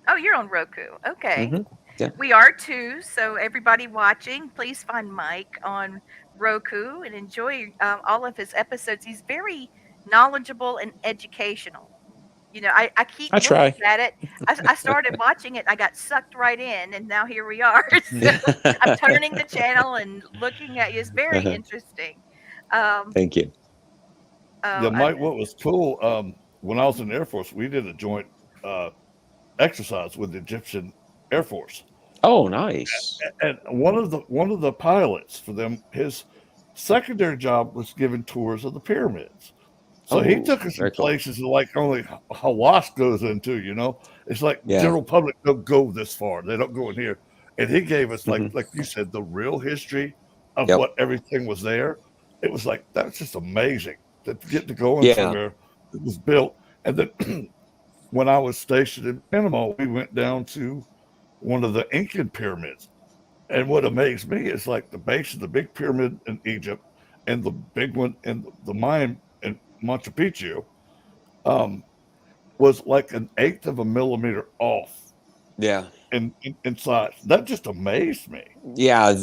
Oh, you're on Roku. Okay. Yeah. We are too. So everybody watching, please find Mike on Roku and enjoy all of his episodes. He's very knowledgeable and educational. I keep I looking try. at it. I started watching it. I got sucked right in, and now here we are. So I'm turning the channel and looking at you. It's very interesting. Um, Thank you. Yeah, Mike, what was cool, when I was in the Air Force, we did a joint exercise with the Egyptian Air Force. Oh, nice. And one of the pilots for them, his secondary job was giving tours of the pyramids. So he took us in very cool. places like only Hawass goes into, you know. It's like Yeah. general public don't go this far. They don't go in here. And he gave us Mhm. like you said, the real history of Yep. what everything was there. It was like that's just amazing to get to go in Yeah. somewhere that was built. And then when I was stationed in Panama, we went down to one of the Incan pyramids. And what amazed me is like the base of the big pyramid in Egypt and the big one in the Mayan in Machu Picchu was like an eighth of a millimeter off Yeah. in size. That just amazed me. Yeah.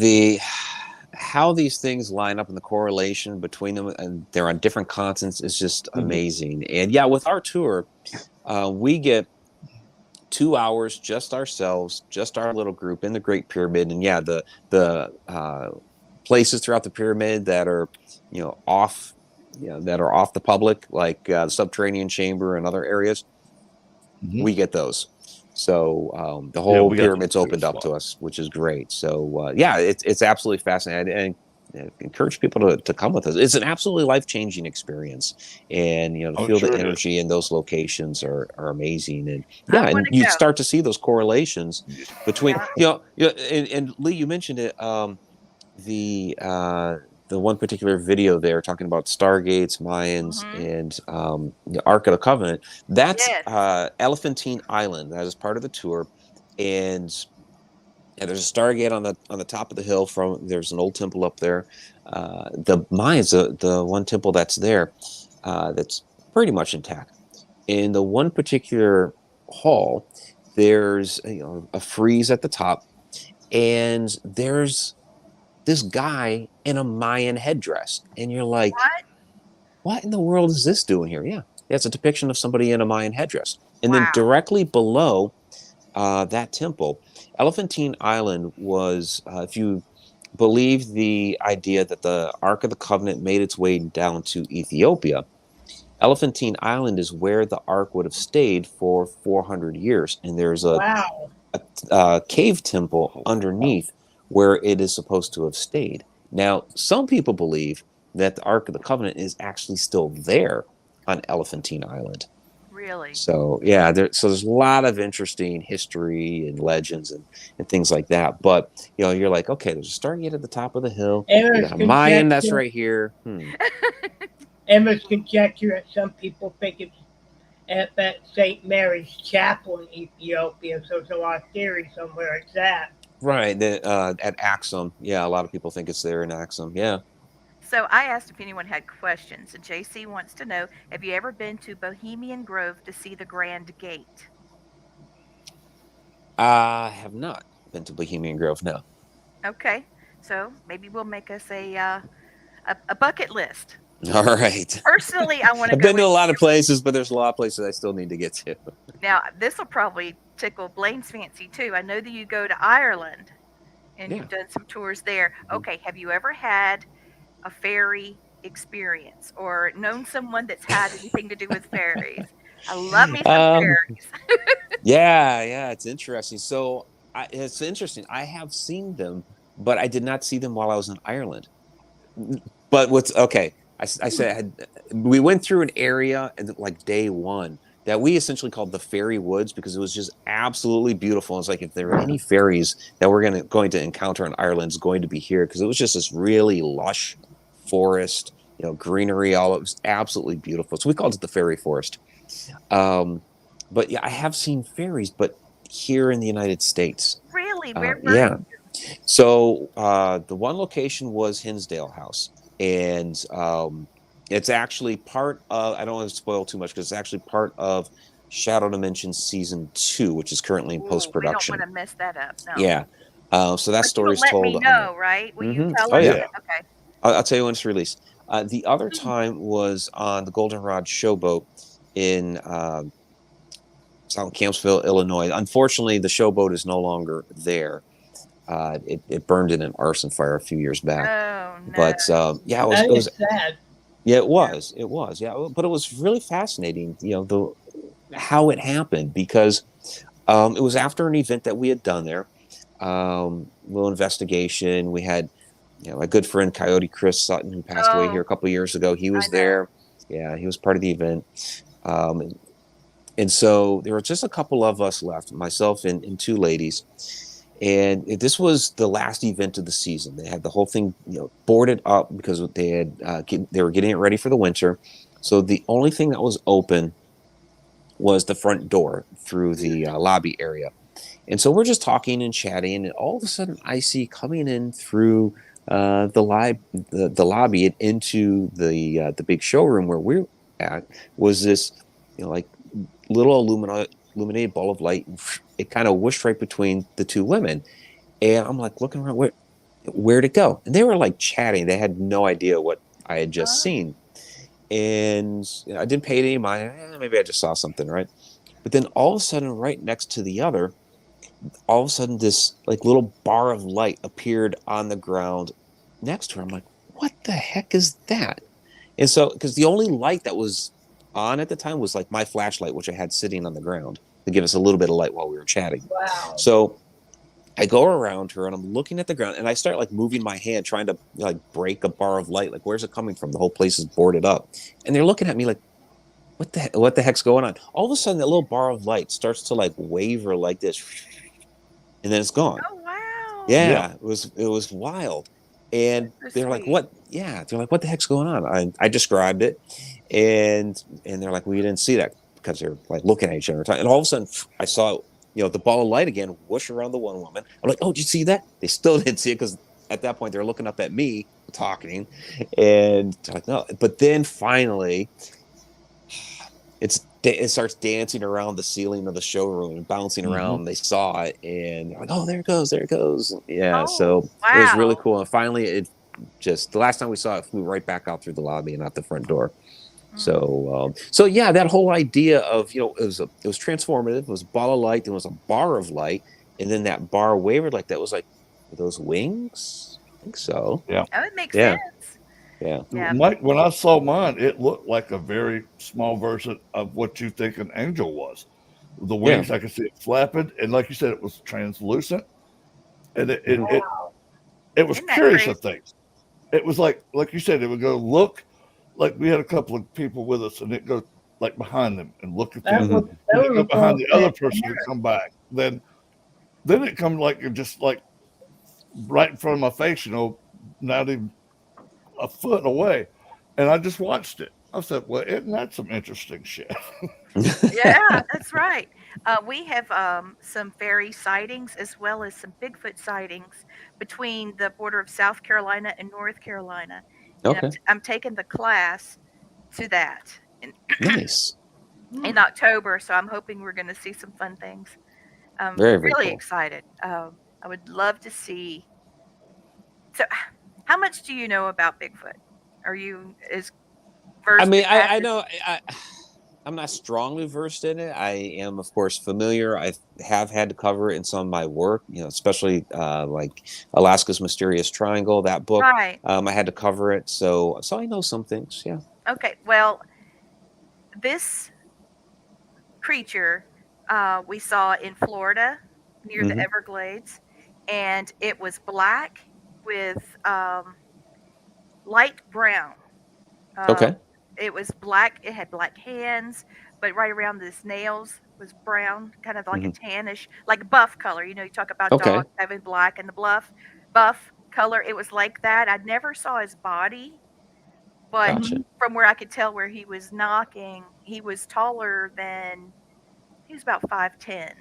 How these things line up and the correlation between them, and they're on different continents, is just amazing. And yeah, with our tour, we get 2 hours just ourselves, just our little group in the Great Pyramid. And yeah, the places throughout the pyramid that are off that are off the public, like the subterranean chamber and other areas, we get those. So the whole pyramid's opened up to us, which is great. So yeah, it's absolutely fascinating, and encourage people to come with us. It's an absolutely life-changing experience, and to feel the energy in those locations are amazing. And yeah, and you start to see those correlations between and Lee, you mentioned it, the one particular video there talking about Stargates, Mayans, and the Ark of the Covenant. That's Elephantine Island. That is part of the tour, and there's a Stargate on the top of the hill. There's an old temple up there. The Mayans, the one temple that's there, that's pretty much intact. In the one particular hall, there's a frieze at the top, and there's this guy in a Mayan headdress, and you're like, what in the world is this doing here? Yeah, it's a depiction of somebody in a Mayan headdress. And then directly below that temple, Elephantine Island was, if you believe the idea that the Ark of the Covenant made its way down to Ethiopia, Elephantine Island is where the Ark would have stayed for 400 years. And there's a cave temple underneath where it is supposed to have stayed. Now, some people believe that the Ark of the Covenant is actually still there on Elephantine Island. Really? So yeah, there's a lot of interesting history and legends and things like that. But you're like, okay, there's a Stargate at the top of the hill. You got a Mayan that's right here. Emma's conjecture that some people think it's at St. Mary's Chapel in Ethiopia. So there's a lot of theories on where it's at. Right, at Axum. Yeah, a lot of people think it's there in Axum. Yeah. So I asked if anyone had questions, and JC wants to know, have you ever been to Bohemian Grove to see the Grand Gate? I have not been to Bohemian Grove, no. Okay, so maybe we'll make us a bucket list. All right. Personally, I want to I've been to a lot of places, but there's a lot of places I still need to get to. Now, this will probably tickle Blaine's fancy too. I know that you go to Ireland, and you've done some tours there. Okay, have you ever had a fairy experience or known someone that's had anything to do with fairies? I love me some fairies. Yeah, it's interesting. So it's interesting. I have seen them, but I did not see them while I was in Ireland. But I said we went through an area and like day one that we essentially called the fairy woods because it was just absolutely beautiful. It's like if there are any fairies that we're going to encounter in Ireland, it's going to be here because it was just this really lush forest, greenery. It was absolutely beautiful. So we called it the fairy forest. But yeah, I have seen fairies, but here in the United States. Really? Really? Where were Yeah. So the one location was Hinsdale House, and it's actually part of. I don't want to spoil too much because it's actually part of Shadow Dimension season 2, which is currently in post Ooh, we don't want production. to mess that up. No. Yeah. So that But you story will is let told me on there. know, right? Will you Hmm. tell Oh us? yeah. Yeah. Okay. I'll tell you when it's released. The other time was on the Goldenrod Showboat in South Campsville, Illinois. Unfortunately, the showboat is no longer there. It burned in an arson fire a few years back. Oh no. But yeah, it That was is sad. yeah, Yeah. it was yeah, but it was really fascinating. How it happened because it was after an event that we had done there. Little investigation. We had my good friend Coyote Chris Sutton, who passed away here Oh, a couple of years ago. He I was know. there. Yeah, he was part of the event. And so there were just a couple of us left, myself and two ladies. And this was the last event of the season. They had the whole thing, boarded up because they were getting it ready for the winter. So the only thing that was open was the front door through the lobby area. And so we're just talking and chatting, and all of a sudden I see coming in through the lobby and into the big showroom where we're at was this, like little illuminated ball of light. And it kind of whooshed right between the two women, and I'm like looking around, where'd it go? And they were like chatting. They had no idea what I had just Oh. seen, and I didn't pay any mind. Maybe I just saw something, right? But then all of a sudden, right next to the other, all of a sudden this like little bar of light appeared on the ground next to her. I'm like, what the heck is that? And so, because the only light that was on at the time was like my flashlight, which I had sitting on the ground to give us a little bit of light while we were chatting. Wow. So I go around her and I'm looking at the ground and I start like moving my hand, trying to like break a bar of light. Like, where's it coming from? The whole place is boarded up. And they're looking at me like, what the heck's going on? All of a sudden, that little bar of light starts to like waver like this, and then it's gone. Oh wow. Yeah. Yeah, it was wild. And So they're like, sweet. "What?" Yeah, they're like, "What the heck's going on?" I described it, and they're like, "We didn't see that," because they're like looking at each other. And all of a sudden, I saw the ball of light again whoosh around the one woman. I'm like, "Oh, did you see that?" They still didn't see it because at that point they're looking up at me talking, and they're like, "No." But then finally, it starts dancing around the ceiling of the showroom and bouncing around. Hmm. And they saw it and they're like, "Oh, there it goes, there it goes." Yeah, Oh so it was really wow. cool. And finally, it just the last time we saw it, flew right back out through the lobby and out the front door. Mm. So yeah, that whole idea of it was transformative. It was a ball of light, there was a bar of light, and then that bar wavered like that. Was like, were those wings? I think so. Yeah. Oh, it makes Yeah, sense. yeah. Yeah. Mike, when I saw mine, it looked like a very small version of what you think an angel was. The Yeah. wings, I could see it flapping, and like you said, it was translucent, and it it, Mhm. it, it was Isn't that curious crazy? of things. It was like you said, it would go look like we had a couple of people with us, and it go like behind them and look at That them, was Mhm. that and it was go a behind little the other bit. person and come back. Then it come like it just like right in front of my face, not even a foot away, and I just watched it. I said, "Well, isn't that some interesting shit?" Yeah, that's right. We have some fairy sightings as well as some Bigfoot sightings between the border of South Carolina and North Carolina. And Okay. I'm taking the class to that Nice. in October, so I'm hoping we're going to see some fun things. I'm Very, very really cool. excited. I would love to see. So, how much do you know about Bigfoot? Are you as I versed mean, in that I as? know I'm not strongly versed in it. I am, of course, familiar. I have had to cover it in some of my work, especially like Alaska's Mysterious Triangle, that book. Right. I had to cover it, so I know some things. Yeah. Okay. Well, this creature we saw in Florida near the Hmm. Everglades, and it was black with light brown. Uh, Okay. it was black. It had black hands, but right around his nails was brown, kind of like a Hmm. tannish, like buff color. You talk about Okay. dogs having black and the buff color. It was like that. I never saw his body, but Gotcha. from where I could tell where he was knocking, he was taller than he was about 5'10",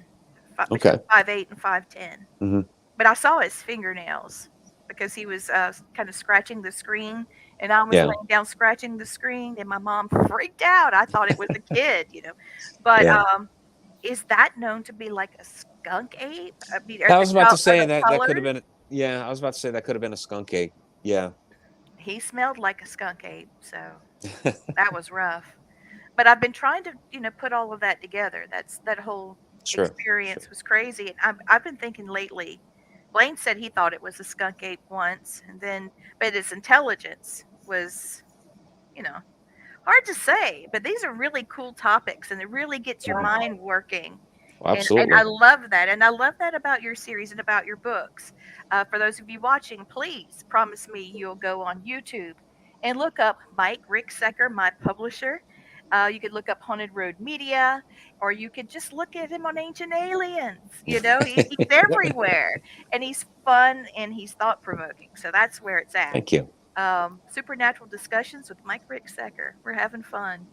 Okay. between 5'8" and 5'10". Hmm. but I saw his fingernails because he was kind of scratching the screen, and I was Yeah. laying down scratching the screen, and my mom freaked out. I thought it was a kid, But Yeah. is that known to be like a skunk ape? I mean, I was about to are say the that could have colors? been. Yeah, I was about to say that could have been a skunk ape. Yeah. He smelled like a skunk ape, so that was rough. But I've been trying to, put all of that together. That whole Sure. experience was crazy, and I've been thinking lately. Blaine said he thought it was a skunk ape once, and then, but its intelligence was, you know, hard to say. But these are really cool topics, and it really gets your mind working. And I Absolutely. love that. And I love that about your series and about your books. For those of you watching, please promise me you'll go on YouTube and look up Mike Ricksecker, my publisher. You could look up Haunted Road Media, or you could just look at him on Ancient Aliens. He's everywhere. And he's fun and he's thought provoking. So that's where it's at. Thank you. Supernatural Discussions with Mike Ricksecker. We're having fun.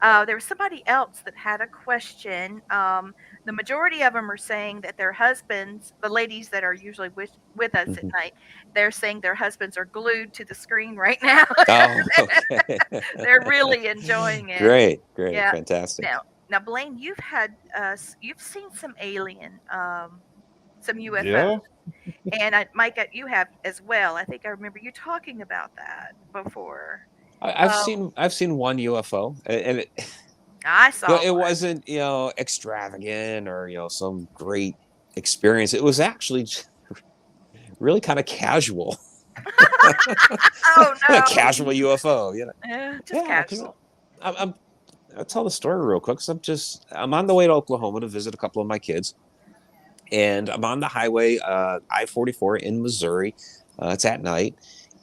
There was somebody else that had a question. The majority of them are saying that their husbands, the ladies that are usually with us at Mhm. night, they're saying their husbands are glued to the screen right now. Oh, okay. They're really enjoying it. Great, great, Yeah. fantastic. Now, Blaine, you've seen some alien, some UFO, Yeah. and Mike, you have as well. I think I remember you talking about that before. I've seen one UFO, and I saw it one. wasn't extravagant or some great experience. It was actually really kind of casual. Oh no, Casual UFO. just Yeah, because casual. I'll tell the story real quick. Cause I'm on the way to Oklahoma to visit a couple of my kids, and I'm on the highway, I-44 in Missouri. It's at night,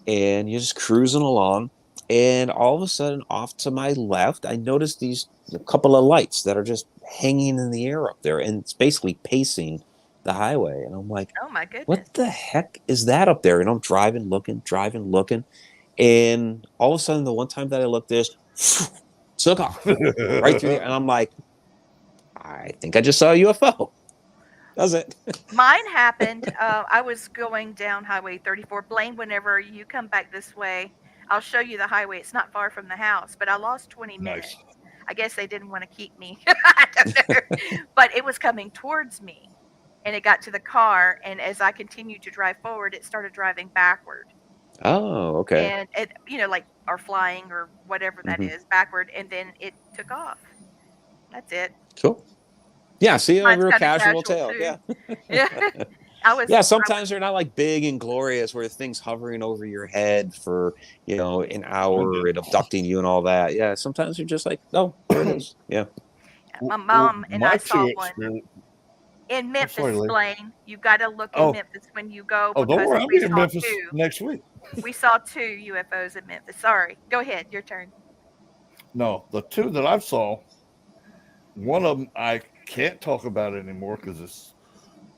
and you're just cruising along, and all of a sudden, off to my left, I noticed these a couple of lights that are just hanging in the air up there, and it's basically pacing the highway. And I'm like, Oh my goodness. what the heck is that up there? And I'm driving, looking, and all of a sudden, the one time that I looked, this took off right through there, and I'm like, I think I just saw a UFO. Does it? Mine happened. I was going down Highway 34. Blaine, whenever you come back this way, I'll show you the highway. It's not far from the house, but I lost 20 minutes. Nice. I guess they didn't want to keep me. I don't know. But it was coming towards me, and it got to the car. And as I continued to drive forward, it started driving backward. Oh, okay. And it, like, or flying or whatever that Mhm. is, backward. And then it took off. That's it. Cool. Yeah, see, a Mine's real kinda casual casual, tale. too. Yeah. Yeah. I Yeah, was sometimes they're not like big and glorious where things hovering over your head for, an hour and abducting you and all that. Yeah, sometimes you're just like, oh, there it is. Yeah. my Well, mom and I my saw two one experience. in I'm sorry, Memphis, Lee. Blaine. You gotta look in Oh, Memphis when you go don't because worry. I'll we be in saw Memphis 2. next week. We saw 2 UFOs in Memphis. Sorry. Go ahead, your turn. No, the two that I saw, one of them I can't talk about anymore because it's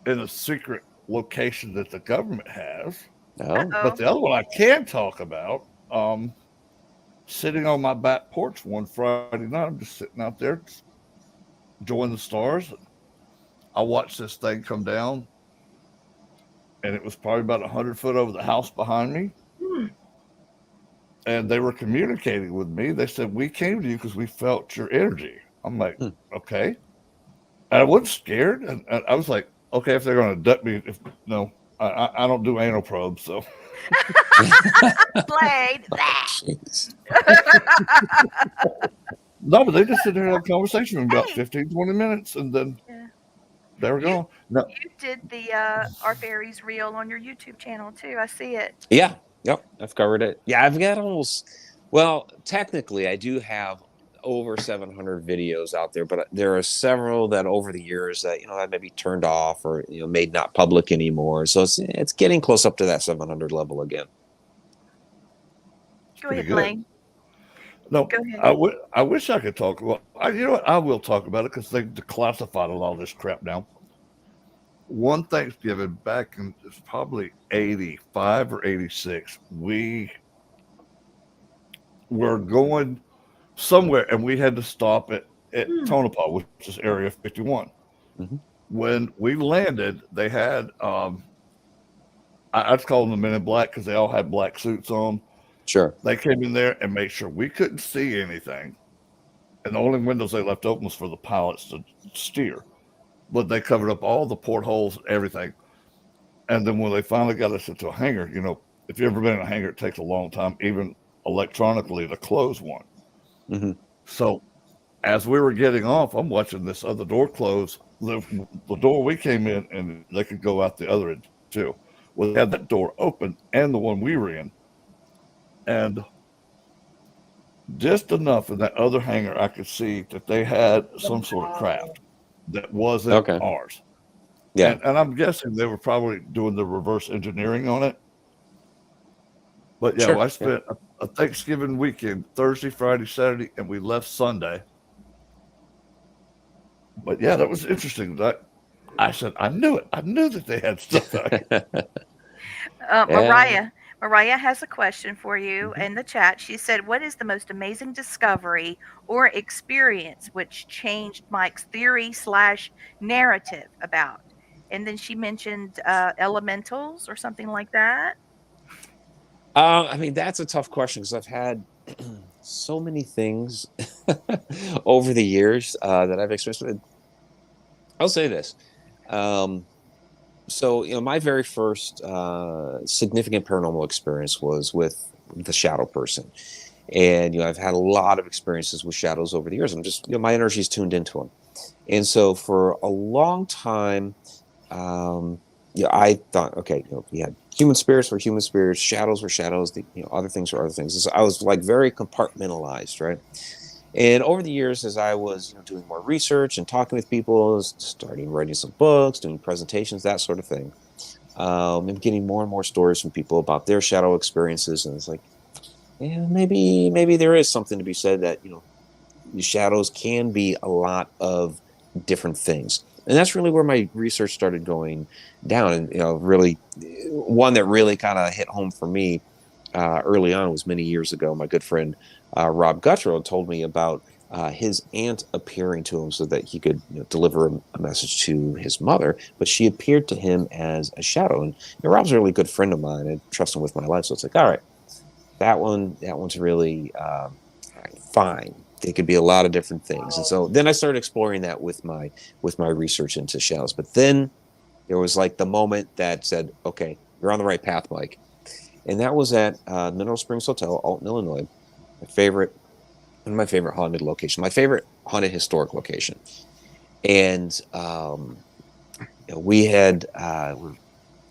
in a secret location that the government has. Oh. But Uh-oh. the other one I can talk about, sitting on my back porch one Friday night, I'm just sitting out there enjoying the stars. I watched this thing come down, and it was probably about 100 foot over the house behind me. And they were communicating with me. They said, "We came to you because we felt your energy." I'm like, Hmm. okay. And I wasn't scared. And I was like, okay, if they're going to abduct me, no, I don't do anal probes. So Blaine. Jeez. no, but they just sit there and have a conversation for about Hey. 15, 20 minutes. And then Yeah. they were gone. No, You did the Our Fairies reel on your YouTube channel too. I see it. Yeah. Yep. I've covered it. Yeah, I've got well, technically, I do have over 700 videos out there, but there are several that over the years that, I maybe turned off or, made not public anymore. So it's getting close up to that 700 level again. Go pretty ahead, good. Blaine. No, Go ahead. I wish I could talk. Well, you know what? I will talk about it because they've declassified a lot of this crap now. One Thanksgiving back in it's probably 85 or 86, we were going somewhere and we had to stop at Tonopah, which is Area 51. Mhm. When we landed, they had I'd call them the Men in Black because they all had black suits on. Sure. They came in there and made sure we couldn't see anything. And the only windows they left open was for the pilots to steer. But they covered up all the portholes and everything. And then when they finally got us into a hangar, you know, if you've ever been in a hangar, it takes a long time, even electronically, to close one. Mm-hmm. So as we were getting off, I'm watching this other door close. The door we came in, and they could go out the other end too. Well, they had that door open and the one we were in. And just enough in that other hangar, I could see that they had some sort of craft that wasn't ours. Yeah. And I'm guessing they were probably doing the reverse engineering on it. But yeah, Sure. I spent a Thanksgiving weekend, Thursday, Friday, Saturday, and we left Sunday. But yeah, that was interesting. I said, I knew it. I knew that they had stuff out Mariah. Mariah has a question for you in the chat. She said, "What is the most amazing discovery or experience which changed Mike's theory/narrative about?" And then she mentioned elementals or something like that. I mean, that's a tough question because I've had so many things over the years that I've experienced. I'll say this. So, you know, my very first significant paranormal experience was with the shadow person. And, you know, I've had a lot of experiences with shadows over the years. I'm just, you know, my energy is tuned into them. And so for a long time, you know, I thought, okay, you know, we had human spirits were human spirits, shadows were shadows, you know, other things were other things. So I was like very compartmentalized, right? And over the years, as I was, you know, doing more research and talking with people, starting writing some books, doing presentations, that sort of thing, and getting more and more stories from people about their shadow experiences, and it's like, yeah, maybe there is something to be said that, you know, the shadows can be a lot of different things. And that's really where my research started going down. And, you know, really one that really kind of hit home for me early on was many years ago. My good friend Rob Guttrell told me about his aunt appearing to him so that he could, you know, deliver a message to his mother. But she appeared to him as a shadow. And, you know, Rob's a really good friend of mine. I trust him with my life. So it's like, all right, that one's really fine. It could be a lot of different things. And so then I started exploring that with my research into shadows. But then there was like the moment that said, okay, you're on the right path, Mike. And that was at Mineral Springs Hotel, Alton, Illinois. One of my favorite haunted location, my favorite haunted historic location. And you know, we had running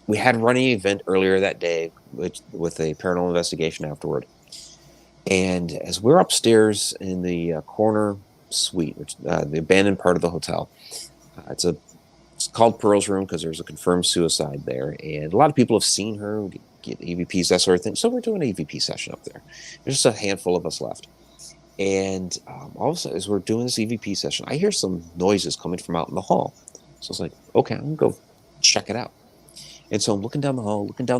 an event earlier that day with a paranormal investigation afterward. And as we're upstairs in the corner suite, which the abandoned part of the hotel, it's called Pearl's room because there's a confirmed suicide there, and a lot of people have seen her get EVPs, that sort of thing. So we're doing an EVP session up there. There's just a handful of us left, and all of a sudden, as we're doing this EVP session, I hear some noises coming from out in the hall. So I was like, okay, I'm gonna go check it out. And so I'm looking down the hall, and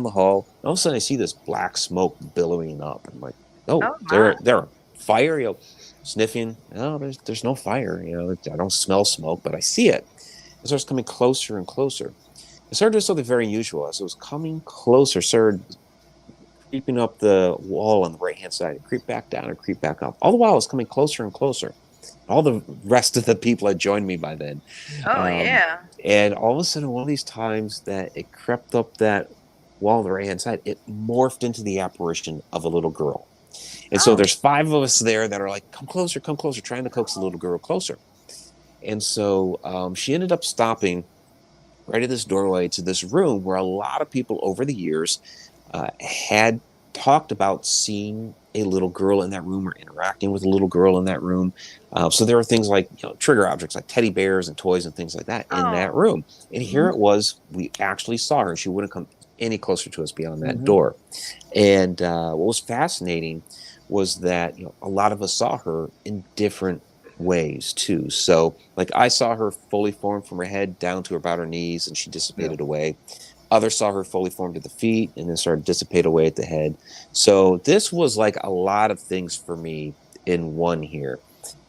all of a sudden I see this black smoke billowing up. I'm like, oh, there, fire, you know, sniffing. No, there's no fire. You know, I don't smell smoke, but I see it. It starts coming closer and closer. It started doing something very unusual. As it was coming closer, started creeping up the wall on the right-hand side. It creeped back down and creeped back up. All the while, it was coming closer and closer. All the rest of the people had joined me by then. Oh, yeah. And all of a sudden, one of these times that it crept up that wall on the right-hand side, it morphed into the apparition of a little girl. And so there's 5 of us there that are like, come closer, trying to coax the little girl closer. And so she ended up stopping right at this doorway to this room where a lot of people over the years had talked about seeing a little girl in that room or interacting with a little girl in that room. So there were things like, you know, trigger objects like teddy bears and toys and things like that in that room. And here it was, we actually saw her, and she wouldn't come any closer to us beyond that door. And what was fascinating was that, you know, a lot of us saw her in different ways too. So like I saw her fully formed from her head down to about her knees, and she dissipated away. Others saw her fully formed at the feet and then started to dissipate away at the head. So this was like a lot of things for me in one here.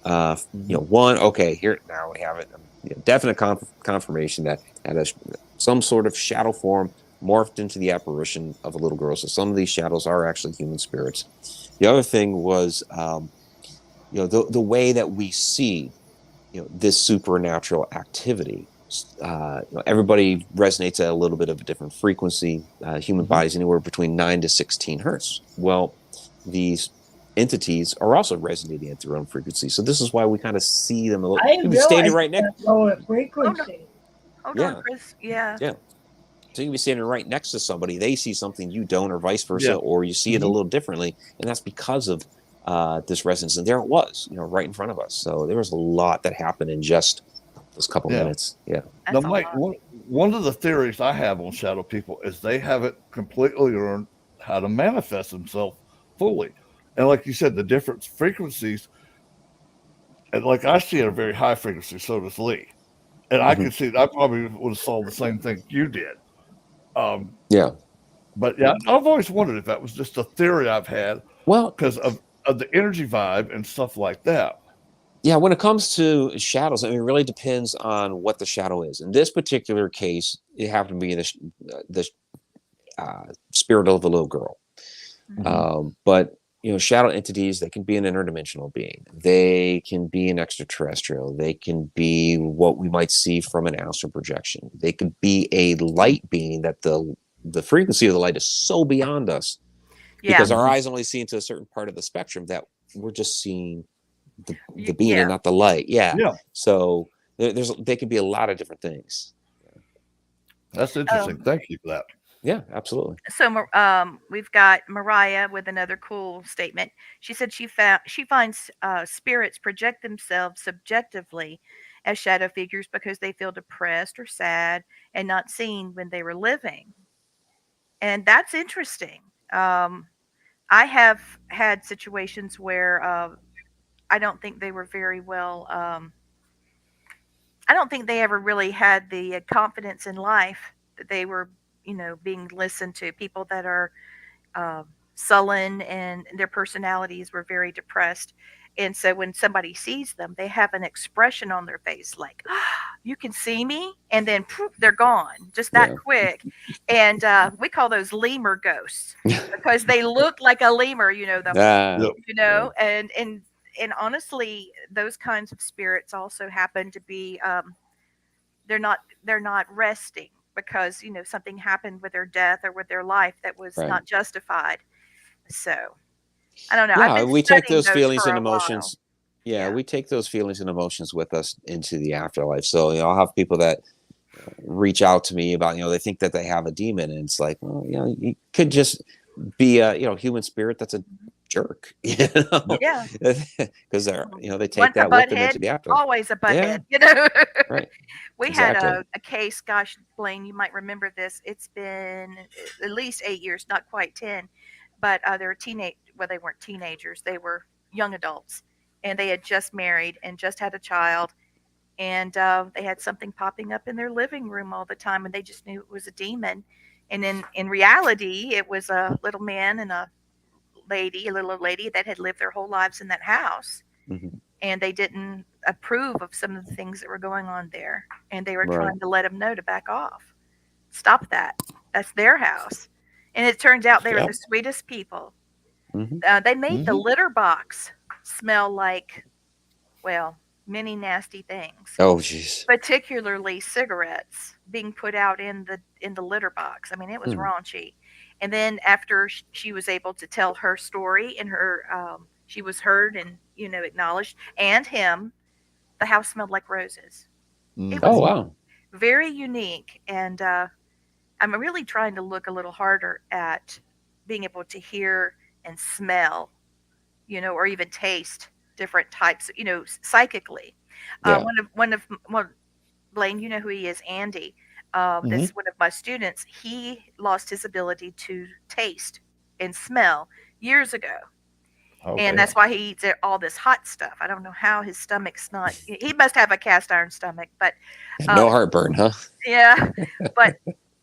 You know, one, okay, here now we have it. You know, definite confirmation that had some sort of shadow form morphed into the apparition of a little girl. So some of these shadows are actually human spirits. The other thing was, the way that we see, this supernatural activity. Everybody resonates at a little bit of a different frequency. Human bodies anywhere between 9 to 16 hertz. Well, these entities are also resonating at their own frequency. So this is why we kind of see them a little. I didn't You'd be standing realize right next. that lower Oh, no. frequency. Hold on, Yeah, Chris. Yeah. yeah. So you can be standing right next to somebody. They see something you don't, or vice versa, Yeah. or you see it a little differently, and that's because of this resonance. And there it was, right in front of us. So there was a lot that happened in just those couple minutes. Yeah. Now, That's a Mike, lot. one of the theories I have on shadow people is they haven't completely learned how to manifest themselves fully. And like you said, the different frequencies, and like I see at a very high frequency, so does Lee. And I could see, I probably would have saw the same thing you did. Yeah. But yeah, I've always wondered if that was just a theory I've had Well, because of the energy vibe and stuff like that. yeah, when it comes to shadows, I mean, it really depends on what the shadow is. In this particular case, it happened to be the spirit of the little girl. But shadow entities, they can be an interdimensional being. They can be an extraterrestrial. They can be what we might see from an astral projection. They could be a light being that the frequency of the light is so beyond us because our eyes only see into a certain part of the spectrum that we're just seeing the being and not the light. Yeah. So they could be a lot of different things. That's interesting. Thank you for that. Yeah, absolutely. So we've got Mariah with another cool statement. She said she finds spirits project themselves subjectively as shadow figures because they feel depressed or sad and not seen when they were living, and that's interesting. I have had situations where I don't think they were very well. I don't think they ever really had the confidence in life that they were, being listened to. People that are sullen and their personalities were very depressed. And so when somebody sees them, they have an expression on their face like, you can see me. And then poof, they're gone just that quick. And we call those lemur ghosts because they look like a lemur, and honestly, those kinds of spirits also happen to be, they're not resting because something happened with their death or with their life that was not justified. So I don't know. I've Yeah, been we take studying those those feelings for and a while. emotions. Yeah, we take those feelings and emotions with us into the afterlife. So, I'll have people that reach out to me about, they think that they have a demon, and it's like, well, you could just be a, human spirit that's a jerk, Yeah. because they're, they take A that with them butthead, into the afterlife. always a Yeah, butthead, right. We Exactly. had a case, gosh, Blaine, you might remember this. It's been at least 8 years, not quite 10, but they were well, they weren't teenagers, they were young adults, and they had just married and just had a child, and they had something popping up in their living room all the time, and they just knew it was a demon. And in reality, it was a little man and a little old lady that had lived their whole lives in that house, and they didn't approve of some of the things that were going on there, and they were trying to let them know to back off, stop that. That's their house. And it turns out they were the sweetest people. They made the litter box smell like, well, many nasty things. Oh, jeez. Particularly cigarettes being put out in the litter box. I mean, it was raunchy. And then after she was able to tell her story and she was heard and acknowledged, and him, the house smelled like roses. It was wow. very unique, and I'm really trying to look a little harder at being able to hear and smell, or even taste different types, psychically. Well, Blaine, you know who he is, Andy. That's one of my students. He lost his ability to taste and smell years ago. And that's why he eats all this hot stuff. I don't know how his stomach's not. He must have a cast iron stomach, but no heartburn, huh? yeah, but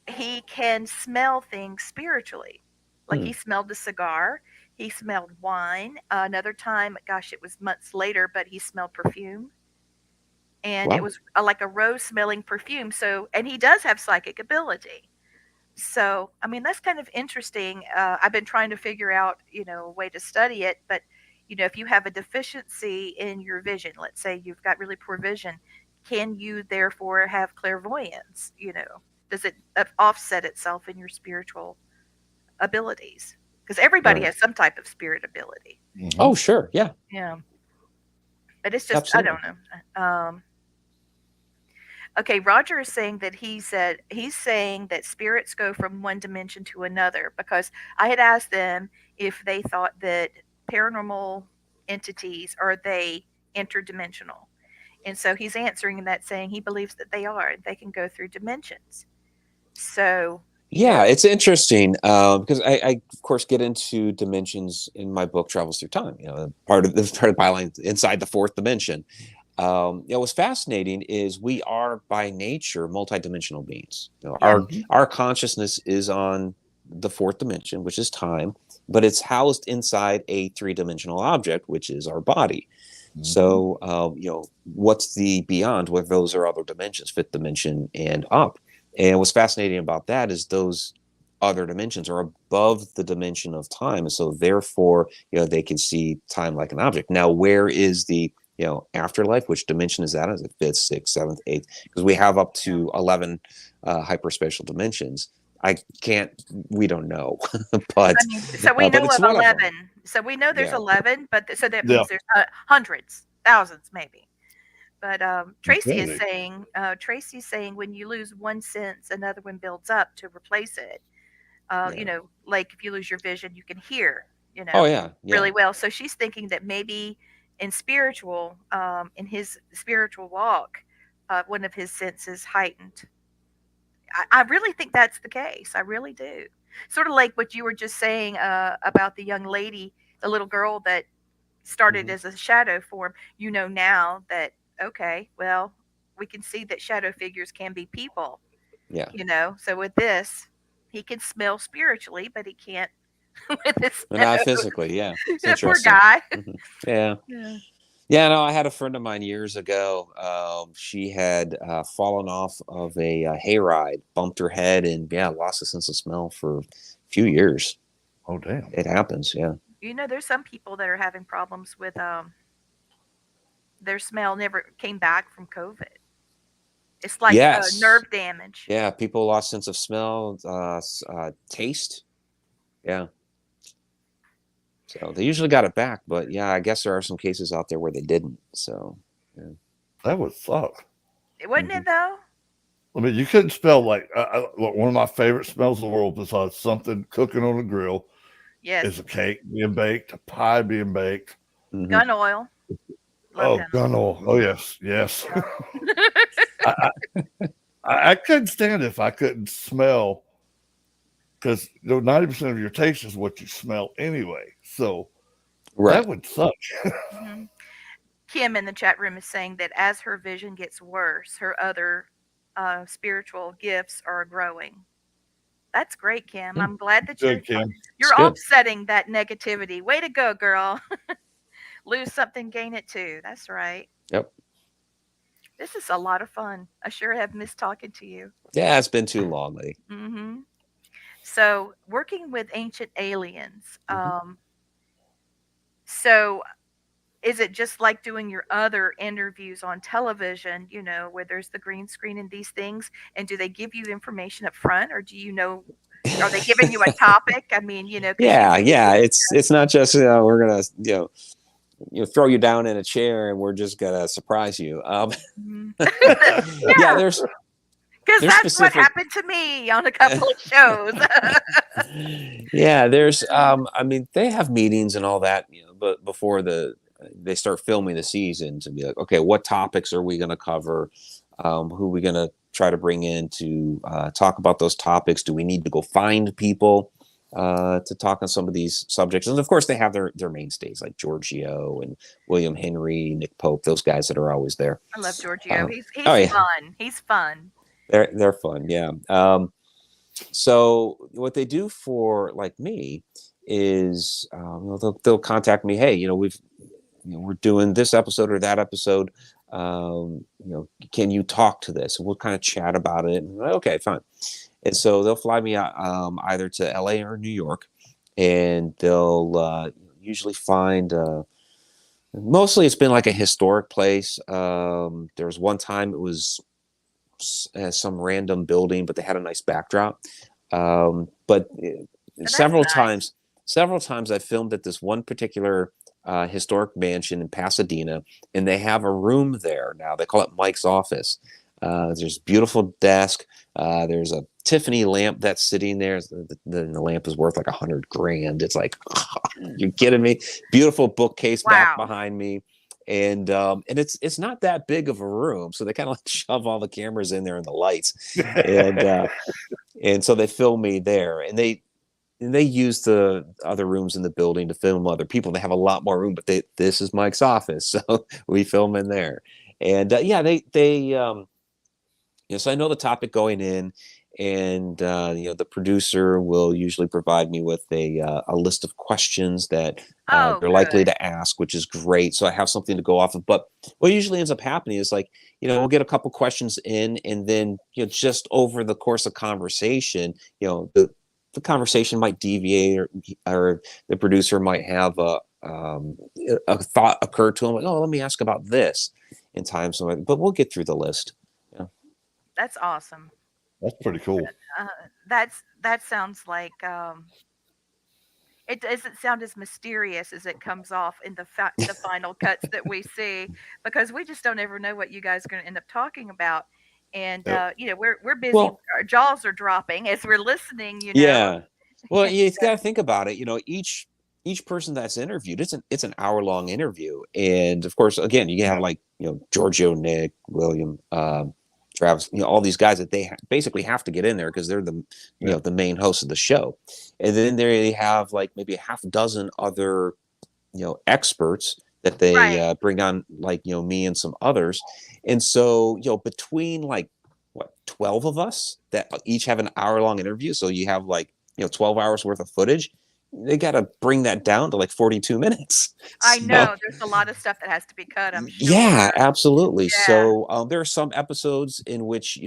he can smell things spiritually. Like he smelled the cigar, he smelled wine. Another time, gosh, it was months later, but he smelled perfume, and it was like a rose smelling perfume. So, and he does have psychic ability. So, I mean, that's kind of interesting. I've been trying to figure out, a way to study it, but if you have a deficiency in your vision, let's say you've got really poor vision, can you therefore have clairvoyance? Does it offset itself in your spiritual abilities? Because everybody Right. has some type of spirit ability. Oh, sure. Yeah, Yeah, but it's just I absolutely. don't know. Okay, Roger is saying that he's saying that spirits go from one dimension to another because I had asked them if they thought that paranormal entities are they interdimensional. And so he's answering that saying he believes that they are. They can go through dimensions. So, Yeah, it's interesting because I, of course, get into dimensions in my book, Travels Through Time. Part of the byline inside the fourth dimension. What's fascinating is we are by nature multidimensional beings. yeah. Our consciousness is on the fourth dimension, which is time, but it's housed inside a three-dimensional object, which is our body. So, what's the beyond? Where those are other dimensions, fifth dimension and up. And what's fascinating about that is those other dimensions are above the dimension of time, and so therefore, they can see time like an object. Now, where is the afterlife? Which dimension is that? Is it fifth, sixth, seventh, eighth? Because we have up to 11 hyperspatial dimensions. We don't know, but I mean, so we know it's of one of them. 11. So we know there's Yeah. 11, but so that Yeah. means there's hundreds, thousands maybe. But Infinity. Tracy's saying when you lose one sense, another one builds up to replace it. Yeah. Like if you lose your vision, you can hear, Oh yeah, really yeah. well. So she's thinking that maybe in his spiritual walk, one of his senses heightened. I really think that's the case. I really do. Sort of like what you were just saying about the young lady, the little girl that started Mhm. as a shadow form. You know now that, okay, well, we can see that shadow figures can be people, Yeah. So with this, he can smell spiritually, but he can't with his But not nose. physically. Yeah, it's Yeah, poor interesting. guy. Yeah. Yeah. Yeah, no, I had a friend of mine years ago. She had fallen off of a hayride, bumped her head, and lost the sense of smell for a few years. Oh, damn. It happens, yeah. There's some people that are having problems with their smell never came back from COVID. It's like Yes, nerve damage. yeah. People lost sense of smell, taste. Yeah, so they usually got it back, but yeah, I guess there are some cases out there where they didn't. So, yeah. That would suck. Wasn't Mhm. it though? I mean, you couldn't smell like look, one of my favorite smells in the world besides something cooking on a grill is Yes. a cake being baked, a pie being baked. Mhm. Gun oil. Love Oh, gun gun oil. Oh, yes, yes. oil. I, I couldn't stand it if I couldn't smell because 90% of your taste is what you smell anyway. So Right. that would suck. Mhm. Kim in the chat room is saying that as her vision gets worse, her other spiritual gifts are growing. That's great, Kim. I'm glad that Good, Kim. It's you're good. offsetting that negativity. Way to go, girl. Lose something, gain it too. That's right. Yep. This is a lot of fun. I sure have missed talking to you. Yeah, it's been too long, Lee. Hmm. So, working with ancient aliens. Mhm. So is it just like doing your other interviews on television, where there's the green screen and these things? And do they give you information up front, or are they giving you a topic? I mean, because you Yeah, can. yeah. It's not just we're gonna throw you down in a chair and we're just gonna surprise you. Mhm. Yeah, Yeah, because there's that's what specific. happened to me on a couple of shows. Yeah, there's I mean they have meetings and all that, but before they start filming the season to be like, okay, what topics are we going to cover? Who are we going to try to bring in to talk about those topics? Do we need to go find people to talk on some of these subjects? And of course, they have their mainstays like Giorgio and William Henry, Nick Pope, those guys that are always there. I love Giorgio. Uh, He's oh yeah, fun. He's fun. they're fun. Yeah. So what they do for like me is they'll contact me. Hey, we're doing this episode or that episode. Can you talk to this? We'll kind of chat about it. Okay, fine. And so they'll fly me out either to LA or New York, and they'll usually find mostly it's been like a historic place. There was one time it was some random building, but they had a nice backdrop. But That's several nice. times I filmed at this one particular historic mansion in Pasadena, and they have a room there now. They call it Mike's office. There's a beautiful desk. There's a Tiffany lamp that's sitting there. The lamp is worth like $100,000. It's like, you're kidding me? Beautiful bookcase back Wow. behind me. And it's not that big of a room, so they kind of like shove all the cameras in there and the lights, and so they film me there, and they use the other rooms in the building to film other people. They have a lot more room, but this is Mike's office, so we film in there. And yeah, they so I know the topic going in, and the producer will usually provide me with a list of questions that Oh, they're likely good. to ask, which is great. So I have something to go off of. But what usually ends up happening is, like, we'll get a couple questions in, and then just over the course of conversation, the conversation might deviate, or the producer might have a thought occur to him, like, oh, let me ask about this in time. So, but we'll get through the list. Yeah. That's awesome. That's pretty cool. Uh, that sounds like it doesn't sound as mysterious as it comes off in the final cuts that we see, because we just don't ever know what you guys are going to end up talking about. And Yep. we're busy, Well, our jaws are dropping as we're listening. yeah. Well, And, you got to think about it. Each person that's interviewed, it's an hour-long interview, and of course, again, you have, like, Giorgio, Nick, William, Travis, all these guys that they basically have to get in there because they're the main hosts of the show, and then they have like maybe a half dozen other experts that they right. bring on, like me and some others, and so between like what 12 of us that each have an hour-long interview, so you have like 12 hours worth of footage. They got to bring that down to like 42 minutes. I So know there's a lot of stuff that has to be cut, I'm yeah, sure. absolutely. Yeah. So there are some episodes in which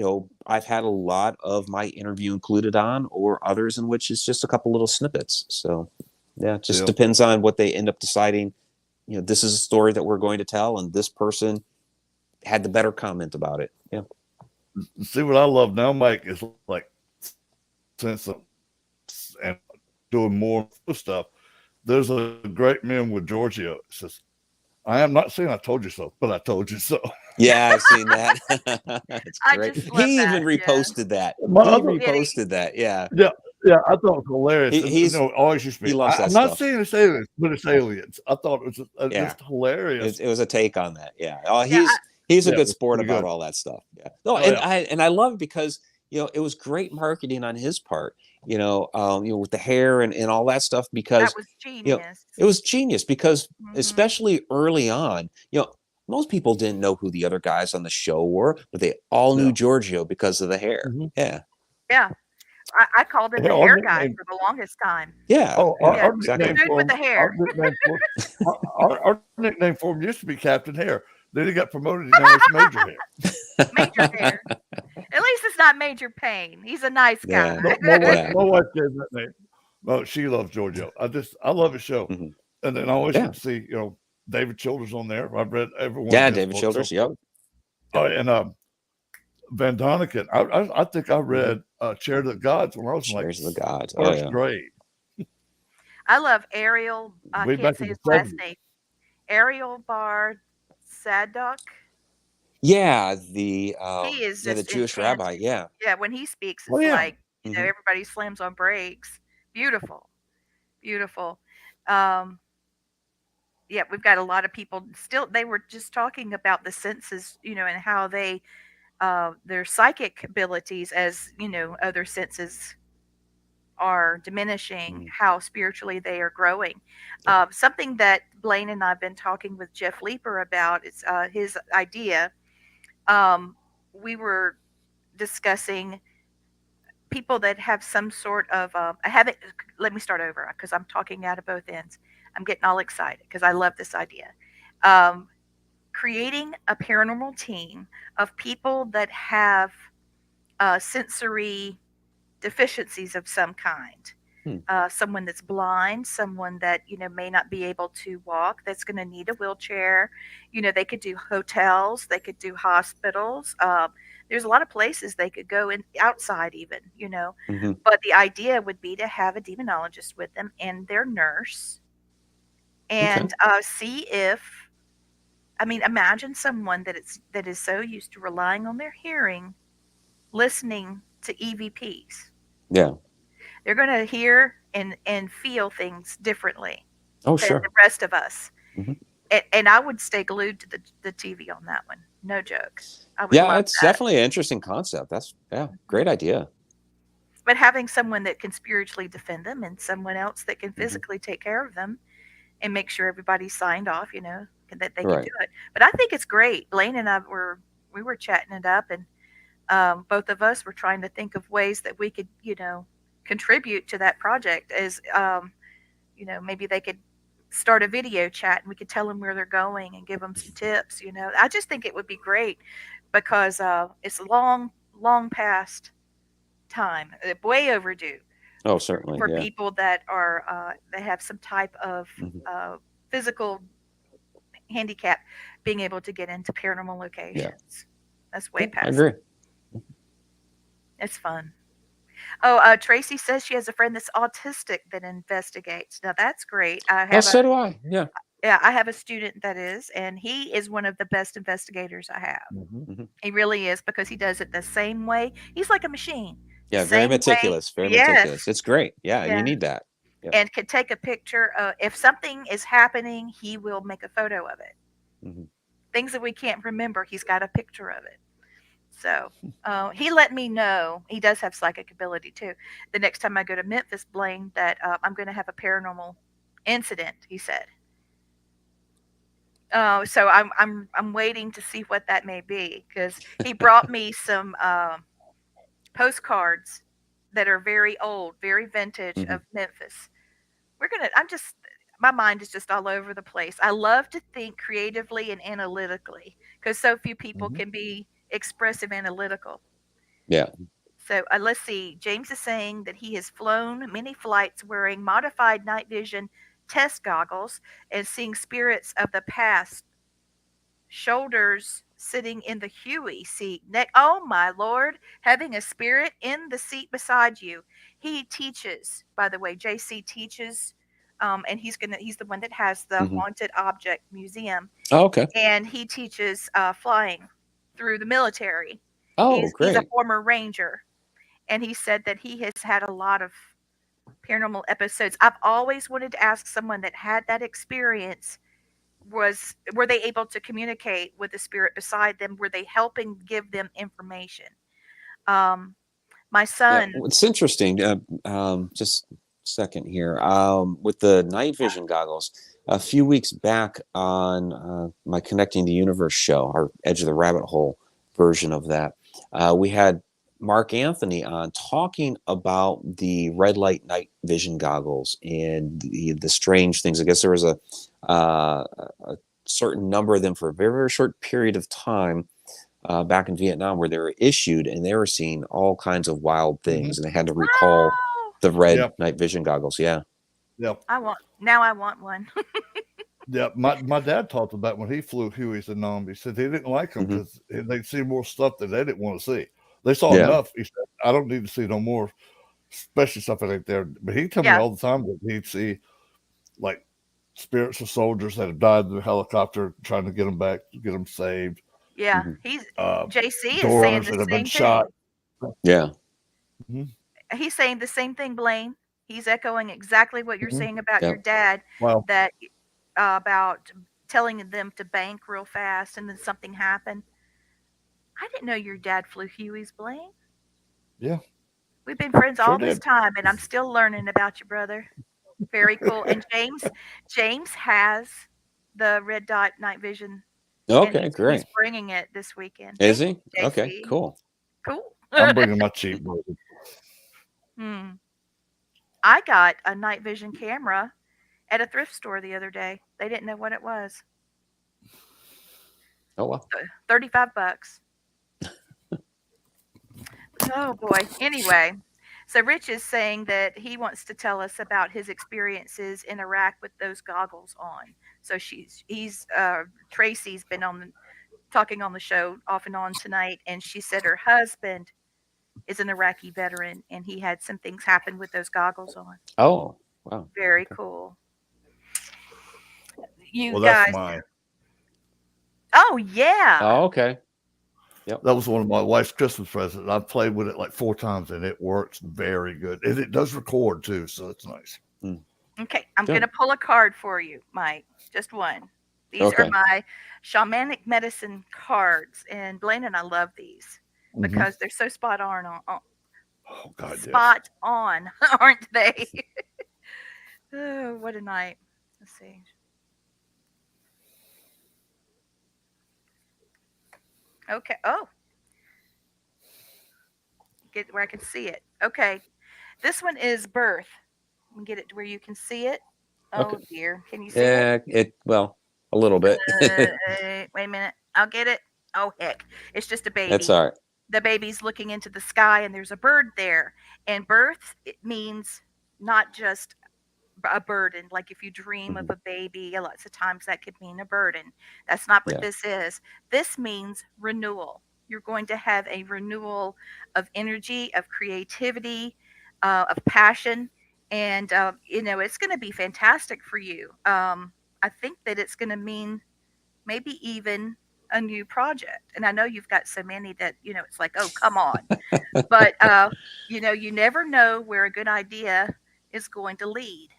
I've had a lot of my interview included on, or others in which it's just a couple little snippets. So yeah, it just Yep. depends on what they end up deciding. This is a story that we're going to tell, and this person had the better comment about it. Yeah. See, what I love now, Mike, is like, since and doing more stuff. There's a great meme with Giorgio. It says, "I am not saying I told you so, but I told you so." Yeah, I've seen that. It's I great. just love He that. even Yeah. reposted that. My He other, Did he? reposted that. Yeah. yeah, yeah, I thought it was hilarious. He, he's Always used to he be. loves that I'm not stuff. saying it's aliens, but it's aliens. I thought it was Yeah. just hilarious. It was a take on that. Yeah. Oh, Yeah. he's a Yeah, good it's sport pretty about good. all that stuff. Yeah. No, Oh and yeah, I love it because it was great marketing on his part. With the hair and all that stuff, That because was you know genius. it was genius, because Mhm. especially early on, most people didn't know who the other guys on the show were, but they all knew yeah. Giorgio because of the hair. Mhm. Yeah. Yeah. I called him the Hell, our hair guy nickname. for the longest time. Yeah. Oh, Yeah. Yeah. our The nickname Exactly. dude for with him. the hair. Our nickname for him used to be Captain Hair. Then he got promoted. Now it's Major Hair. Major hair. At least it's not Major Pain. He's a nice guy. Yeah. No, my wife, Yeah. my wife gave that name. Well, she loves Giorgio. I love his show, Hmm. and then I always Yeah. get to see David Childers on there. I've read every one of Yeah. his David books. Childers. Yep. Oh, and Van Doniken. I think I read Chariots of the Gods when I was in like Cheers to the gods. Oh first yeah. grade, I love Ariel. I way can't back say in the his last 70s. name. Ariel Bar Sadok. Yeah. He is The just Jewish rabbi. enchanting. Yeah. Yeah, when he speaks, Oh it's yeah, like, Hmm. everybody slams on brakes. Beautiful. Beautiful. Um, yeah, we've got a lot of people still. They were just talking about the senses, and how they, their psychic abilities, as other senses are diminishing, Mhm. how spiritually they are growing. Yep. Something that Blaine and I've been talking with Jeff Leeper about is his idea. We were discussing people that have some sort of I haven't. Let me start over because I'm talking out of both ends. I'm getting all excited because I love this idea. Um, Creating a paranormal team of people that have sensory deficiencies of some kind. Someone that's blind, someone that may not be able to walk, that's going to need a wheelchair. They could do hotels, they could do hospitals. There's a lot of places they could go in outside even. Mm-hmm. But the idea would be to have a demonologist with them and their nurse, and see if, I mean, imagine someone that is so used to relying on their hearing, listening to EVPs. Yeah. They're going to hear and feel things differently Oh, than sure. the rest of us. Mm-hmm. And I would stay glued to the TV on that one. No joke. I would Yeah, love it's that. definitely an interesting concept. That's great idea. But having someone that can spiritually defend them and someone else that can physically take care of them and make sure everybody's signed off, that they can Right. do it. But I think it's great. Blaine and I were chatting it up, and both of us were trying to think of ways that we could, contribute to that project. As maybe they could start a video chat and we could tell them where they're going and give them some tips. I just think it would be great because it's long past time, way overdue. Oh, certainly. For Yeah. people that are that have some type of physical handicap, being able to get into paranormal locations. That's way I past. agree. It's fun. Oh, Tracy says she has a friend that's autistic that investigates. Now that's great. So do I. Yeah. Yeah, I have a student that is, and he is one of the best investigators I have. Mm-hmm. He really is, because he does it the same way. He's like a machine. Yeah, The very same way. meticulous. Very Yes. meticulous. It's great. Yeah, Yeah. you need that. Yep. And could take a picture. If something is happening, he will make a photo of it. Mm-hmm. Things that we can't remember, he's got a picture of it. So he let me know, he does have psychic ability too. The next time I go to Memphis, Blaine, that I'm going to have a paranormal incident, he said. So I'm waiting to see what that may be, because he brought me some postcards that are very old, very vintage of Memphis. My mind is just all over the place. I love to think creatively and analytically, because so few people can be expressive analytical. Yeah. So let's see. James is saying that he has flown many flights wearing modified night vision test goggles and seeing spirits of the past. Shoulders sitting in the Huey seat. Neck. Oh my lord! Having a spirit in the seat beside you. He teaches, by the way. JC teaches, and he's the one that has the Haunted Object Museum. Oh, okay. And he teaches flying through the military. Oh, great. He's a former ranger, and he said that he has had a lot of paranormal episodes. I've always wanted to ask someone that had that experience, were they able to communicate with the spirit beside them? Were they helping give them information? My son. Yeah, it's interesting. Just a second here. With the night vision goggles, a few weeks back on my Connecting the Universe show, our Edge of the Rabbit Hole version of that, we had Mark Anthony on talking about the red light night vision goggles and the strange things. I guess there was a certain number of them for a very, very short period of time back in Vietnam, where they were issued, and they were seeing all kinds of wild things, and they had to recall the red night vision goggles. Yeah. Yep. I want one. Yeah, my dad talked about when he flew Hueys and Nom. He said he didn't like them because they'd see more stuff that they didn't want to see. They saw enough. He said, I don't need to see no more, especially stuff that ain't there. But he'd tell me all the time that he'd see like spirits of soldiers that have died in the helicopter, trying to get them back, get them saved. Yeah, he's JC is saying Doors the that have same been shot. thing. Yeah. He's saying the same thing, Blaine. He's echoing exactly what you're saying about your dad. Wow. That about telling them to bank real fast and then something happened. I didn't know your dad flew Hueys, Blaine. Yeah. We've been friends all this time, and I'm still learning about your brother. Very cool. And James has the red dot night vision. Okay, great. He's bringing it this weekend. Is he? Okay, cool. Cool. I'm bringing my cheap brother. I got a night vision camera at a thrift store the other day. They didn't know what it was. Oh, wow. $35. Oh boy. Anyway, So Rich is saying that he wants to tell us about his experiences in Iraq with those goggles on. So Tracy's been talking on the show off and on tonight, and she said her husband is an Iraqi veteran, and he had some things happen with those goggles on. Oh, wow. Very Okay. cool. You Well, that's guys. mine. Oh yeah. Oh, okay. Yep. That was one of my wife's Christmas presents. I've played with it like 4 times, and it works very good. And it does record too, so it's nice. Okay, I'm Good. going to pull a card for you, Mike. Just one. These are Okay. my shamanic medicine cards, and Blaine and I love these because they're so spot on. Oh God, yes. Spot on, aren't they? Oh, what a night. Let's see. Okay. Oh, get where I can see it. Okay. This one is birth. Let me get it to where you can see it. Oh Okay. dear. Can you see it? Yeah, well, a little bit. Wait a minute. I'll get it. Oh heck. It's just a baby. That's all right. The baby's looking into the sky and there's a bird there. And birth, it means not just a burden. Like if you dream of a baby, lots of times that could mean a burden. That's not what Yeah. this is. This means renewal. You're going to have a renewal of energy, of creativity, of passion. And, it's going to be fantastic for you. I think that it's going to mean maybe even a new project. And I know you've got so many that, it's like, oh, come on. But, you never know where a good idea is going to lead.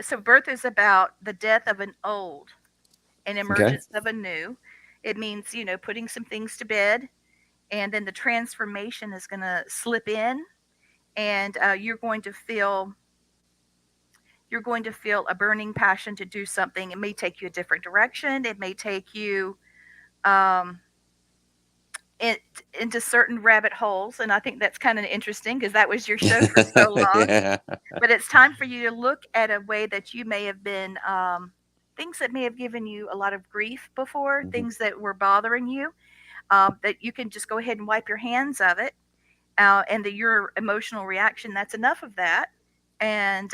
So birth is about the death of an old and emergence of a new. It means, putting some things to bed, and then the transformation is going to slip in, and you're going to feel a burning passion to do something. It may take you a different direction. It may take you into certain rabbit holes, and I think that's kind of interesting because that was your show for so long. Yeah. But it's time for you to look at a way that you may have been things that may have given you a lot of grief before, things that were bothering you, that you can just go ahead and wipe your hands of it, and your emotional reaction. That's enough of that. And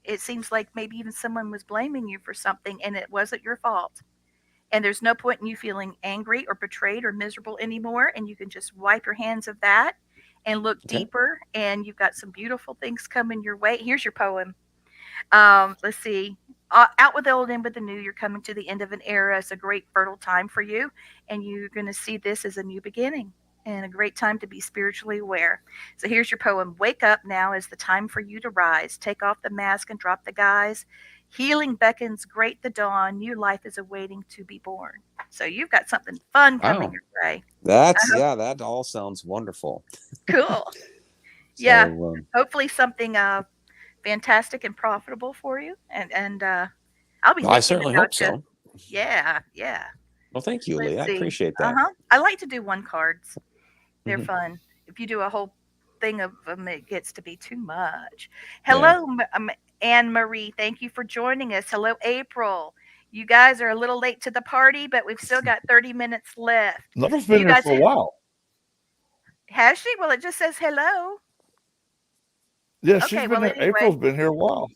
it seems like maybe even someone was blaming you for something, and it wasn't your fault. And there's no point in you feeling angry or betrayed or miserable anymore. And you can just wipe your hands of that and look deeper. And you've got some beautiful things coming your way. Here's your poem. Let's see. Out with the old, in with the new. You're coming to the end of an era. It's a great fertile time for you. And you're going to see this as a new beginning and a great time to be spiritually aware. So here's your poem. Wake up, now is the time for you to rise. Take off the mask and drop the guise. Healing beckons, great the dawn. New life is awaiting to be born. So you've got something fun coming your way. That all sounds wonderful. Cool. Yeah. Hopefully something fantastic and profitable for you. And I'll be. I certainly hope so. Yeah. Well, thank you, Lee. I appreciate that. I like to do one cards. They're fun. If you do a whole thing of them, it gets to be too much. Hello, Anne Marie. Thank you for joining us. Hello, April. You guys are a little late to the party, but we've still got 30 minutes left. Never's been here for a while. Has she? Well, it just says hello. Yeah, she's been here. Anyway. April's been here a while.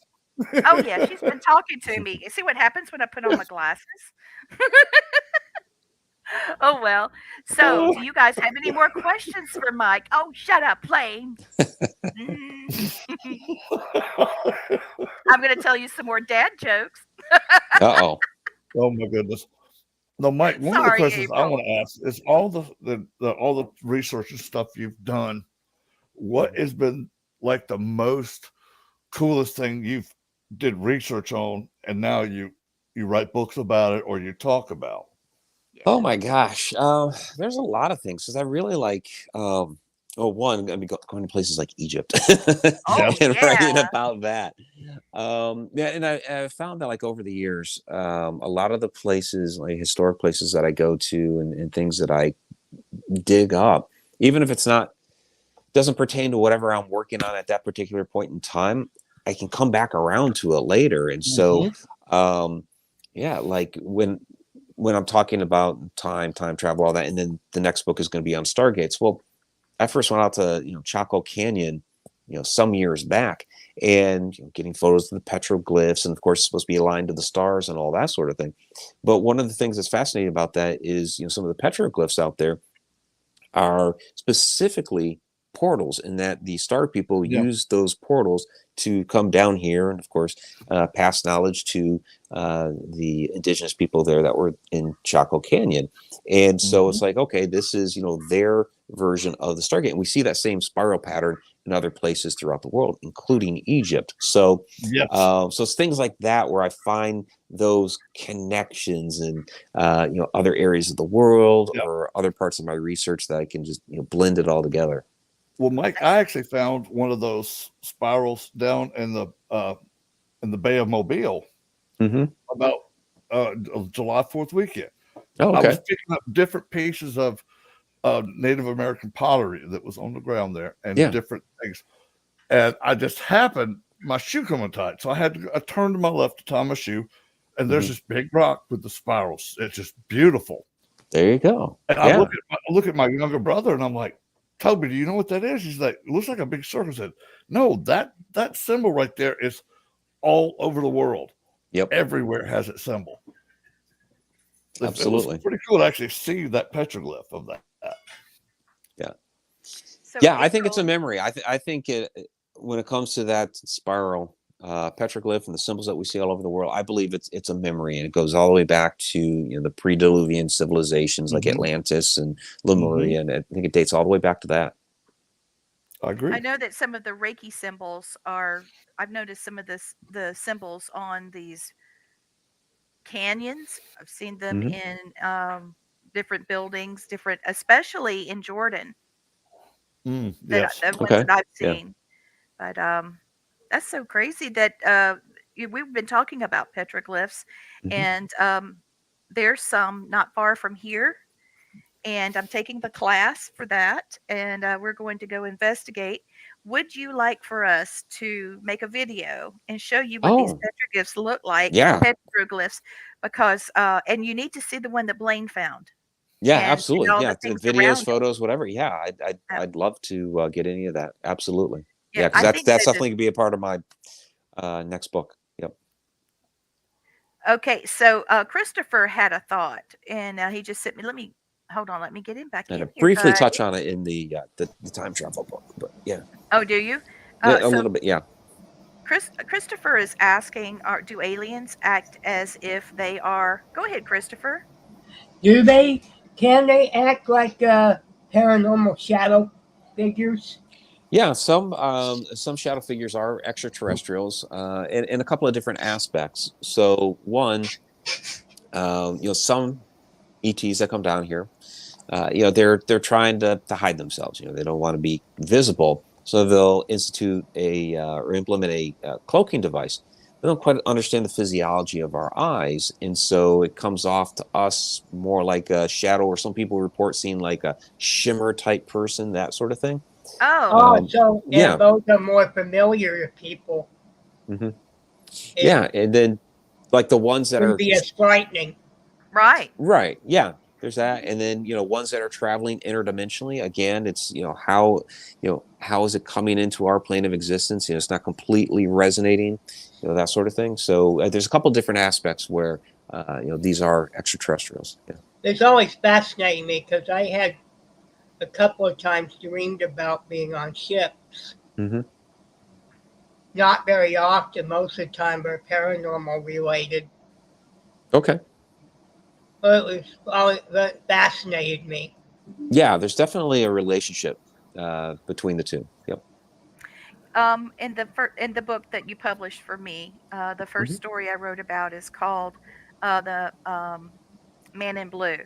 Oh, yeah. She's been talking to me. See what happens when I put on my glasses? Oh, well. So, do you guys have any more questions for Mike? Oh, shut up, Blaine. I'm going to tell you some more dad jokes. Uh-oh. Oh, my goodness. No, Mike, one of the questions I want to ask is all the research and stuff you've done, what has been like the most coolest thing you've did research on, and now you write books about it or you talk about? Oh my gosh, there's a lot of things because I really like. One, I mean, going to places like Egypt and writing about that. And I found that like over the years, a lot of the places, like historic places that I go to and things that I dig up, even if doesn't pertain to whatever I'm working on at that particular point in time, I can come back around to it later. And so, like when I'm talking about time travel, all that, and then the next book is going to be on Stargates. Well, I first went out to Chaco Canyon, some years back, and getting photos of the petroglyphs, and of course, it's supposed to be aligned to the stars and all that sort of thing. But one of the things that's fascinating about that is some of the petroglyphs out there are specifically portals, in that the star people Yeah. use those portals to come down here and, of course, pass knowledge to the indigenous people there that were in Chaco Canyon. And so it's like, okay, this is their version of the Stargate, and we see that same spiral pattern in other places throughout the world, including Egypt. So Yes. so it's things like that where I find those connections and other areas of the world Yeah. or other parts of my research that I can just blend it all together. Well, Mike, I actually found one of those spirals down in the Bay of Mobile about July 4th weekend. Oh, I was okay. picking up different pieces of Native American pottery that was on the ground there, and Yeah. different things. And I just happened, my shoe come untied, so I turned to my left to tie my shoe, and there's this big rock with the spirals. It's just beautiful. There you go. And Yeah. I look at my younger brother, and I'm like, Toby, do you know what that is? He's like, it looks like a big circle. I said, no, that symbol right there is all over the world. Yep. Everywhere has its symbol. Absolutely. It was pretty cool to actually see that petroglyph of that. Yeah. So Yeah, I think it's a memory. I think when it comes to that spiral petroglyph and the symbols that we see all over the world, I believe it's a memory, and it goes all the way back to the pre-Diluvian civilizations like Atlantis and Lemuria, and I think it dates all the way back to that. I agree. I know that some of the Reiki symbols are. I've noticed some of the symbols on these canyons. I've seen them in different buildings, especially in Jordan. Yes. The ones Okay. that I've Yeah. seen. But that's so crazy that we've been talking about petroglyphs, and there's some not far from here, and I'm taking the class for that, and we're going to go investigate. Would you like for us to make a video and show you what these Oh, petroglyphs look like? yeah. Petroglyphs, because and you need to see the one that Blaine found, Yeah, and absolutely. all Yeah, the things videos, around it. photos, whatever. Yeah, I'd love to get any of that. Absolutely. Yeah, because I that's think definitely gonna be a part of my next book. Yep. Okay, so Christopher had a thought, and he just sent me. Let me hold on. Let me get him back And I in here, briefly buddy. touch on it in the time travel book, but yeah, Oh, do you? a So little bit. Yeah. Christopher is asking, do aliens act as if they are? Go ahead, Christopher. Do they? Can they act like paranormal shadow figures? Yeah, some shadow figures are extraterrestrials, in a couple of different aspects. So one, some ETs that come down here, they're trying to hide themselves. They don't want to be visible, so they'll institute or implement a cloaking device. They don't quite understand the physiology of our eyes, and so it comes off to us more like a shadow, or some people report seeing like a shimmer type person, that sort of thing. Oh, So Yeah. those are more familiar to people. hmm It Yeah, and then like the ones that wouldn't are be as frightening. right. right, yeah, there's that, and then ones that are traveling interdimensionally. Again, it's how is it coming into our plane of existence? It's not completely resonating, that sort of thing. So there's a couple different aspects where these are extraterrestrials. Yeah. It's always fascinating me because I had a couple of times dreamed about being on ships. Mm-hmm. Not very often, most of the time, they're paranormal related. Okay. But it was always, that fascinated me. Yeah, there's definitely a relationship between the two. Yep. In the book that you published for me, the first Mhm. story I wrote about is called the Man in Blue,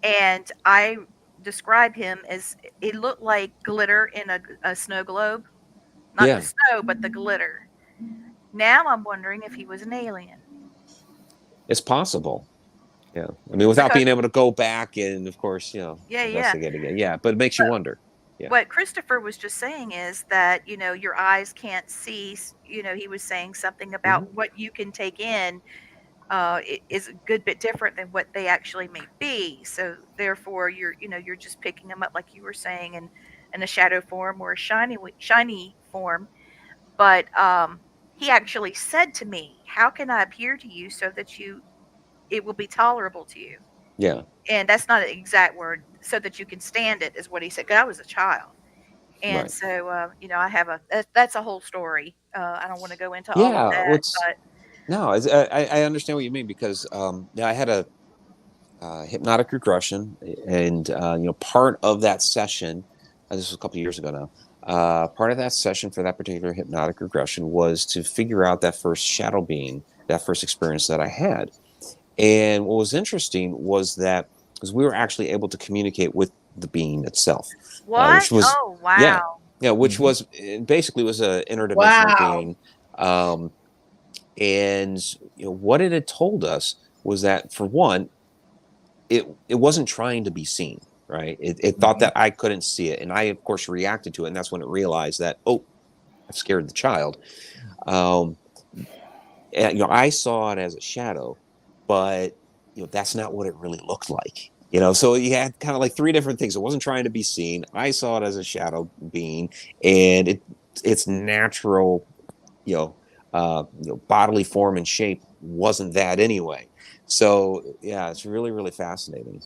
and I describe him as it looked like glitter in a snow globe, not the Yeah, snow, but the glitter. Now I'm wondering if he was an alien. it's possible. Yeah, I mean, without Because being able to go back and, of course, yeah. investigate again. Yeah, but it makes you But wonder. Yeah. what Christopher was just saying is that, your eyes can't see, he was saying something hmm about what you can take in. is a good bit different than what they actually may be. So therefore, you're just picking them up, like you were saying, in a shadow form or a shiny form. But he actually said to me, "How can I appear to you so that it will be tolerable to you?" Yeah. And that's not an exact word. So that you can stand it is what he said. 'Cause I was a child. And Right. so, I have that's a whole story. I don't want to go into all of Yeah. that, What's but No, I understand what you mean because yeah, I had a hypnotic regression, and part of that session, this was a couple of years ago now. Part of that session for that particular hypnotic regression was to figure out that first shadow being, that first experience that I had. And what was interesting was that because we were actually able to communicate with the being itself, what? which was Oh, yeah, wow. yeah, which Mhm. was basically was a interdimensional Wow. being. Um, and what it had told us was that for one, it wasn't trying to be seen, right? It thought Mhm. that I couldn't see it, and I of course reacted to it, and that's when it realized that, oh, I've scared the child. Um, and, I saw it as a shadow, but that's not what it really looked like. So you had kind of like three different things. It wasn't trying to be seen. I saw it as a shadow being, and its natural, bodily form and shape wasn't that anyway. So yeah, it's really really fascinating.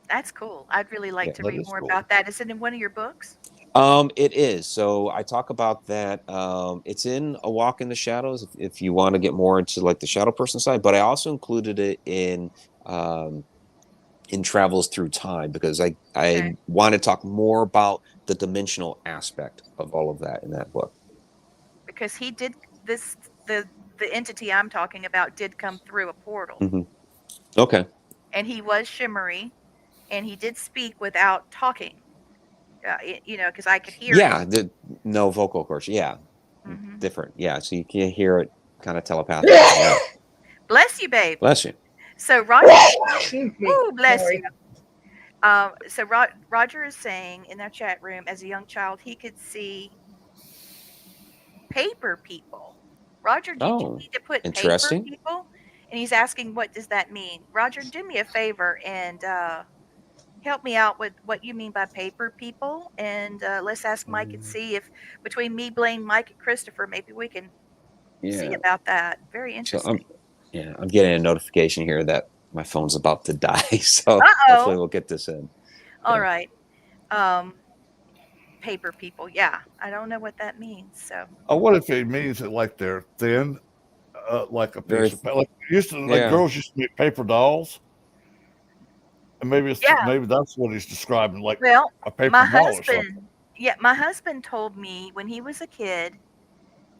That's cool. I'd really like Yeah. to That read is more cool. about that. Is it in one of your books? It is. So I talk about that. It's in A Walk in the Shadows if you want to get more into like the shadow person side, but I also included it um in Travels Through Time because I Okay. want to talk more about the dimensional aspect of all of that in that book. Because he did this the entity I'm talking about did come through a portal. Hmm. Okay. And he was shimmery and he did speak without talking. Because I could hear him. Yeah, no vocal cords. Yeah. Hmm. Different. Yeah, so you can hear it kind of telepathically. Yeah. Bless you, babe. Bless you. So Roger, Excuse me. oh, bless you. Sorry. So Roger is saying in that chat room, as a young child, he could see paper people. Roger, did you Oh, need to put paper interesting. people? And he's asking, what does that mean? Roger, do me a favor and help me out with what you mean by paper people. And let's ask Mike and Mm, see if between me, Blaine, Mike, and Christopher, maybe we can see yeah. about that. Very So interesting. I'm getting a notification here that my phone's about to die. So Uh hopefully oh. we'll get this in. All Yeah. right. Um, paper people. Yeah, I don't know what that means. So What if it means that like they're thin, like a Very piece of paper? Like like yeah. girls used to make paper dolls, and yeah. maybe that's what he's describing, like Well, a paper my doll or something. husband. Yeah, my husband told me when he was a kid.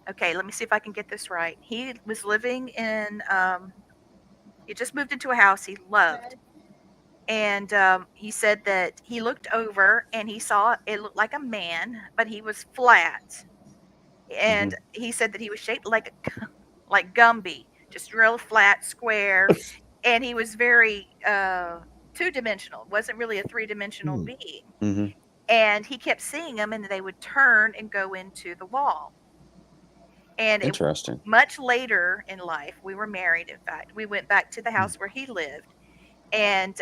Okay, let me see if I can get this right. He was living in. He just moved into a house he loved, and he said that he looked over and he saw it looked like a man, but he was flat. Hmm. And he said that he was shaped like like Gumby, just real flat, square, and he was very two-dimensional. Wasn't really a three-dimensional Hmm. being. Hmm. And he kept seeing them, and they would turn and go into the wall. And Interesting. much later in life, we were married. In fact, we went back to the Hmm. house where he lived, and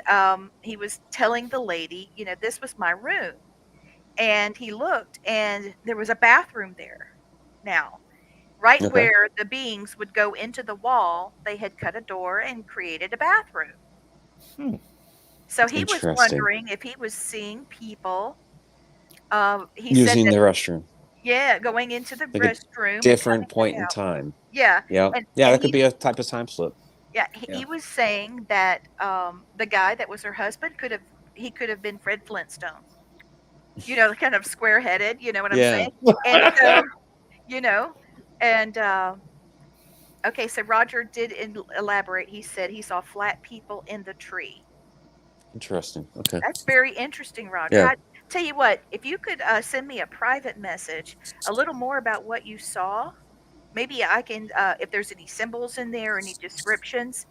he was telling the lady, this was my room. And he looked, and there was a bathroom there. Now, right Okay. where the beings would go into the wall, they had cut a door and created a bathroom. Hmm. So he was Interesting. wondering if he was seeing people. He said Using that, the restroom yeah, going into the like a restroom and different coming back point in out. time. Yeah, Yeah. and Yeah, and that could he be a type of time slip. yeah he, Yeah. he was saying that the guy that was her husband could have been Fred Flintstone. Kind of square headed. You know what I'm Yeah. saying? And so you know, and okay, so Roger did elaborate. He said he saw flat people in the tree. Interesting. Okay. That's very interesting, Roger. Yeah. I tell you what, if you could send me a private message, a little more about what you saw, maybe I can, if there's any symbols in there, any descriptions,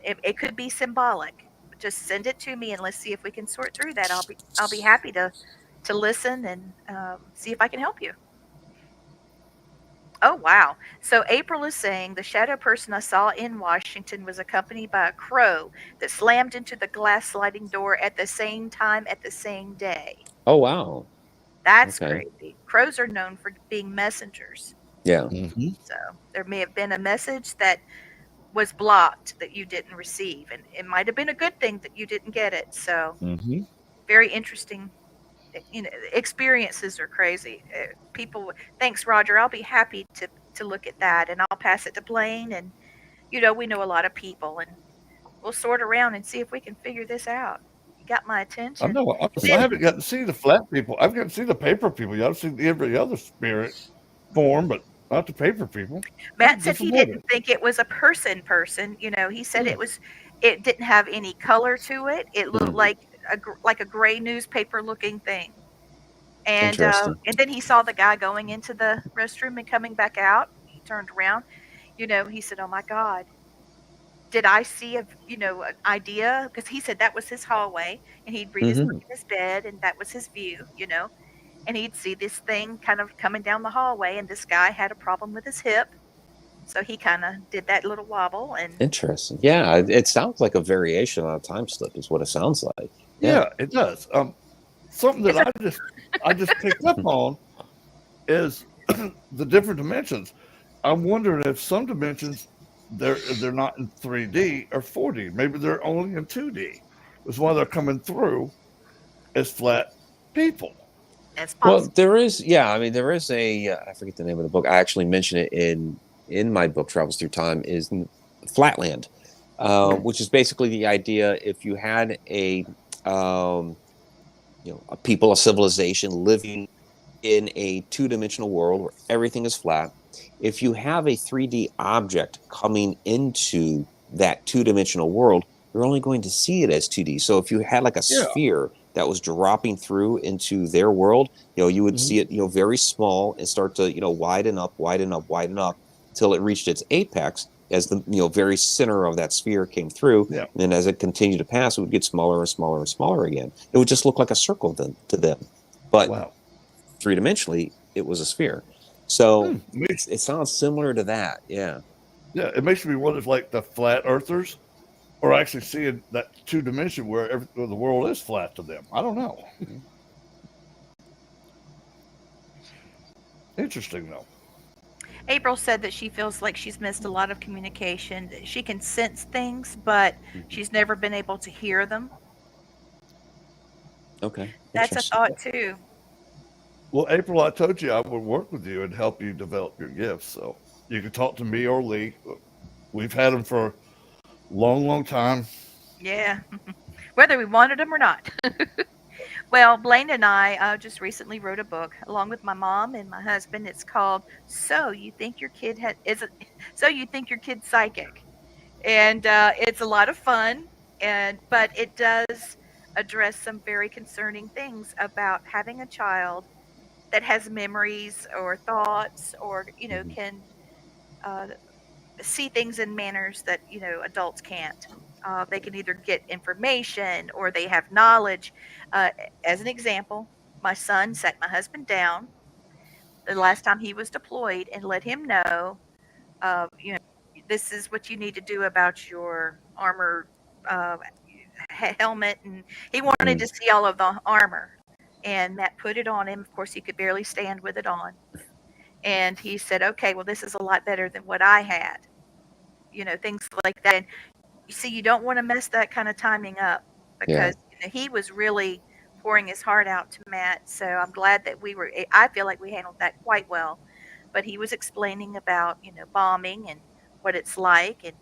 it could be symbolic. Just send it to me, and let's see if we can sort through that. I'll be happy to listen and see if I can help you. Oh, wow. So April is saying the shadow person I saw in Washington was accompanied by a crow that slammed into the glass sliding door at the same time at the same day. Oh wow. That's Okay. crazy. Crows are known for being messengers. Yeah. Mm-hmm. So there may have been a message that was blocked that you didn't receive. And it might have been a good thing that you didn't get it. So Mm-hmm. very interesting. Experiences are crazy. People, thanks, Roger. I'll be happy to look at that, and I'll pass it to Blaine. And we know a lot of people, and we'll sort around and see if we can figure this out. You got my I attention. know. I Then, haven't got to see the flat people. I've got to see the paper people. Yeah, I've seen every other spirit form, but not the paper people. I'm Matt said he disappointed. didn't think it was a person. He said Yeah. it didn't have any color to it. It looked Hmm. like a gray newspaper looking thing. Interesting. And then he saw the guy going into the restroom and coming back out. He turned around. He said, "Oh my God, did I see an idea?" Because he said that was his hallway, and he'd read his book Hmm. in his bed, and that was his view. And he'd see this thing kind of coming down the hallway, and this guy had a problem with his hip, so he kind of did that little wobble, and Interesting. Yeah, it sounds like a variation on a time slip, is what it sounds like. Yeah. Yeah, it does. Something that it's a I just picked up on is the different dimensions. I'm wondering if some dimensions they're not in 3D or 4D. Maybe they're only in 2D. That's why they're coming through as flat people. it's Well, possible. there is, yeah. I mean, there is I forget the name of the book. I actually mention it in my book, Travels Through Time, is Flatland, which is basically the idea if you had um, a people, a civilization living in a two-dimensional world where everything is flat. If you have a 3D object coming into that two-dimensional world, you're only going to see it as 2D. So if you had like a Yeah. sphere that was dropping through into their world, you would Mhm. see it, very small and start to, widen up, widen up, widen up until it reached its apex as the, very center of that sphere came through. Yeah. And then as it continued to pass, it would get smaller and smaller and smaller again. It would just look like a circle to them. But Wow. three-dimensionally, it was a sphere. So Makes, it sounds similar to that. Yeah. yeah, it makes me wonder if like the flat earthers are actually seeing that 2 dimension where the world is flat to them. I don't know. Interesting though. April said that she feels like she's missed a lot of communication. She can sense things, but Mhm. she's never been able to hear them. Okay. That's a Interesting. thought too. Well, April, I told you I would work with you and help you develop your gifts. So you can talk to me or Lee. We've had them for a long, long time. Yeah, whether we wanted them or not. Well, Blaine and I just recently wrote a book along with my mom and my husband. It's called "So You Think Your Kid Is it? So You Think Your Kid's Psychic," and it's a lot of fun. But it does address some very concerning things about having a child that has memories or thoughts, or Mhm. can uh, see things in manners that adults can't. They can either get information or they have knowledge. Uh, as an example, my son sat my husband down the last time he was deployed and let him know, this is what you need to do about your armor uh, helmet, and he wanted Mhm. to see all of the armor. And Matt put it on him. Of course, he could barely stand with it on. And he said, "Okay, well, this is a lot better than what I had." Things like that. And you see, you don't want to mess that kind of timing up Yeah. because he was really pouring his heart out to Matt. So I'm glad that I feel like we handled that quite well. But he was explaining about, bombing and what it's like. And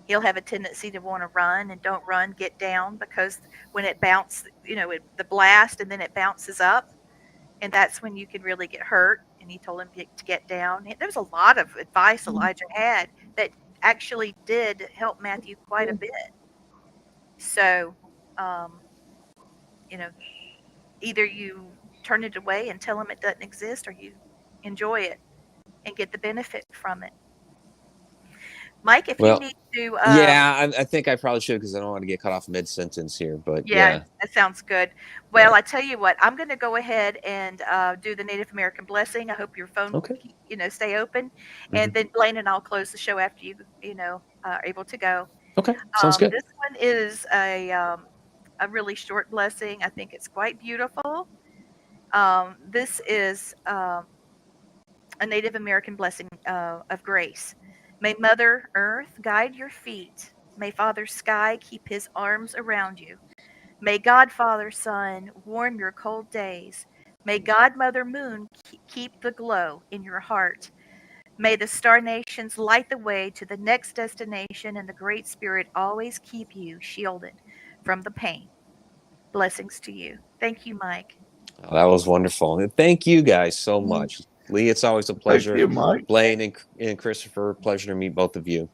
he'll have a tendency to want to run, and don't run, get down, because when it bounces, the blast, and then it bounces up, and that's when you can really get hurt. And he told him to get down. And there's a lot of advice Elijah had that actually did help Matthew quite a bit. So, um, you know, either you turn it away and tell him it doesn't exist, or you enjoy it and get the benefit from it. Mike, if you Well, need to, yeah, I think I probably should because I don't want to get cut off mid-sentence here. But yeah, yeah, that sounds good. yeah. Well, I tell you what, I'm going to go ahead and do the Native American blessing. I hope your phone will, Okay. stay open, and Mhm. then Blaine and I'll close the show after you, are able to go. Okay. Sounds good. This one is a really short blessing. I think it's quite beautiful. This is a Native American blessing of grace. May Mother Earth guide your feet. May Father Sky keep his arms around you. May God Father Sun warm your cold days. May God Mother Moon keep the glow in your heart. May the star nations light the way to the next destination, and the Great Spirit always keep you shielded from the pain. Blessings to you. Thank you, Mike. Oh, that was wonderful. And thank you guys so much. Lee, it's always a Thank pleasure. you, Mike. Blaine and Christopher, pleasure to meet both of you.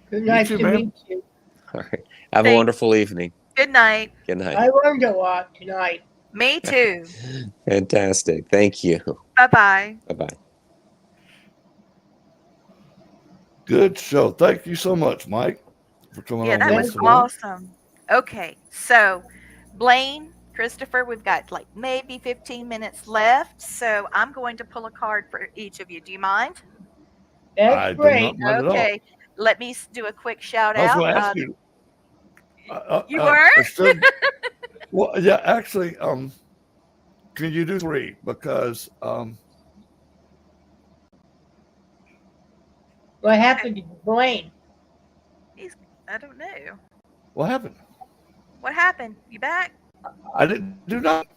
Good You nice too, to man. meet you. All right. Have a Thank. wonderful evening. Good night. Good night. I learned a lot tonight. Me too. Fantastic. Thank you. Bye bye. Bye-bye. Good show. Thank you so much, Mike, for coming Yeah, on that with was us today. awesome. Okay, so Blaine, Christopher, we've got like maybe 15 minutes left. So I'm going to pull a card for each of you. Do you mind? That's I do great. not mind at all. Okay, let me do a quick shout I was out. going to ask you. You were? Instead, well, yeah, actually, can you do 3? Because What happened to Blaine? I don't know. what happened? What happened? You back? I didn't do nothing.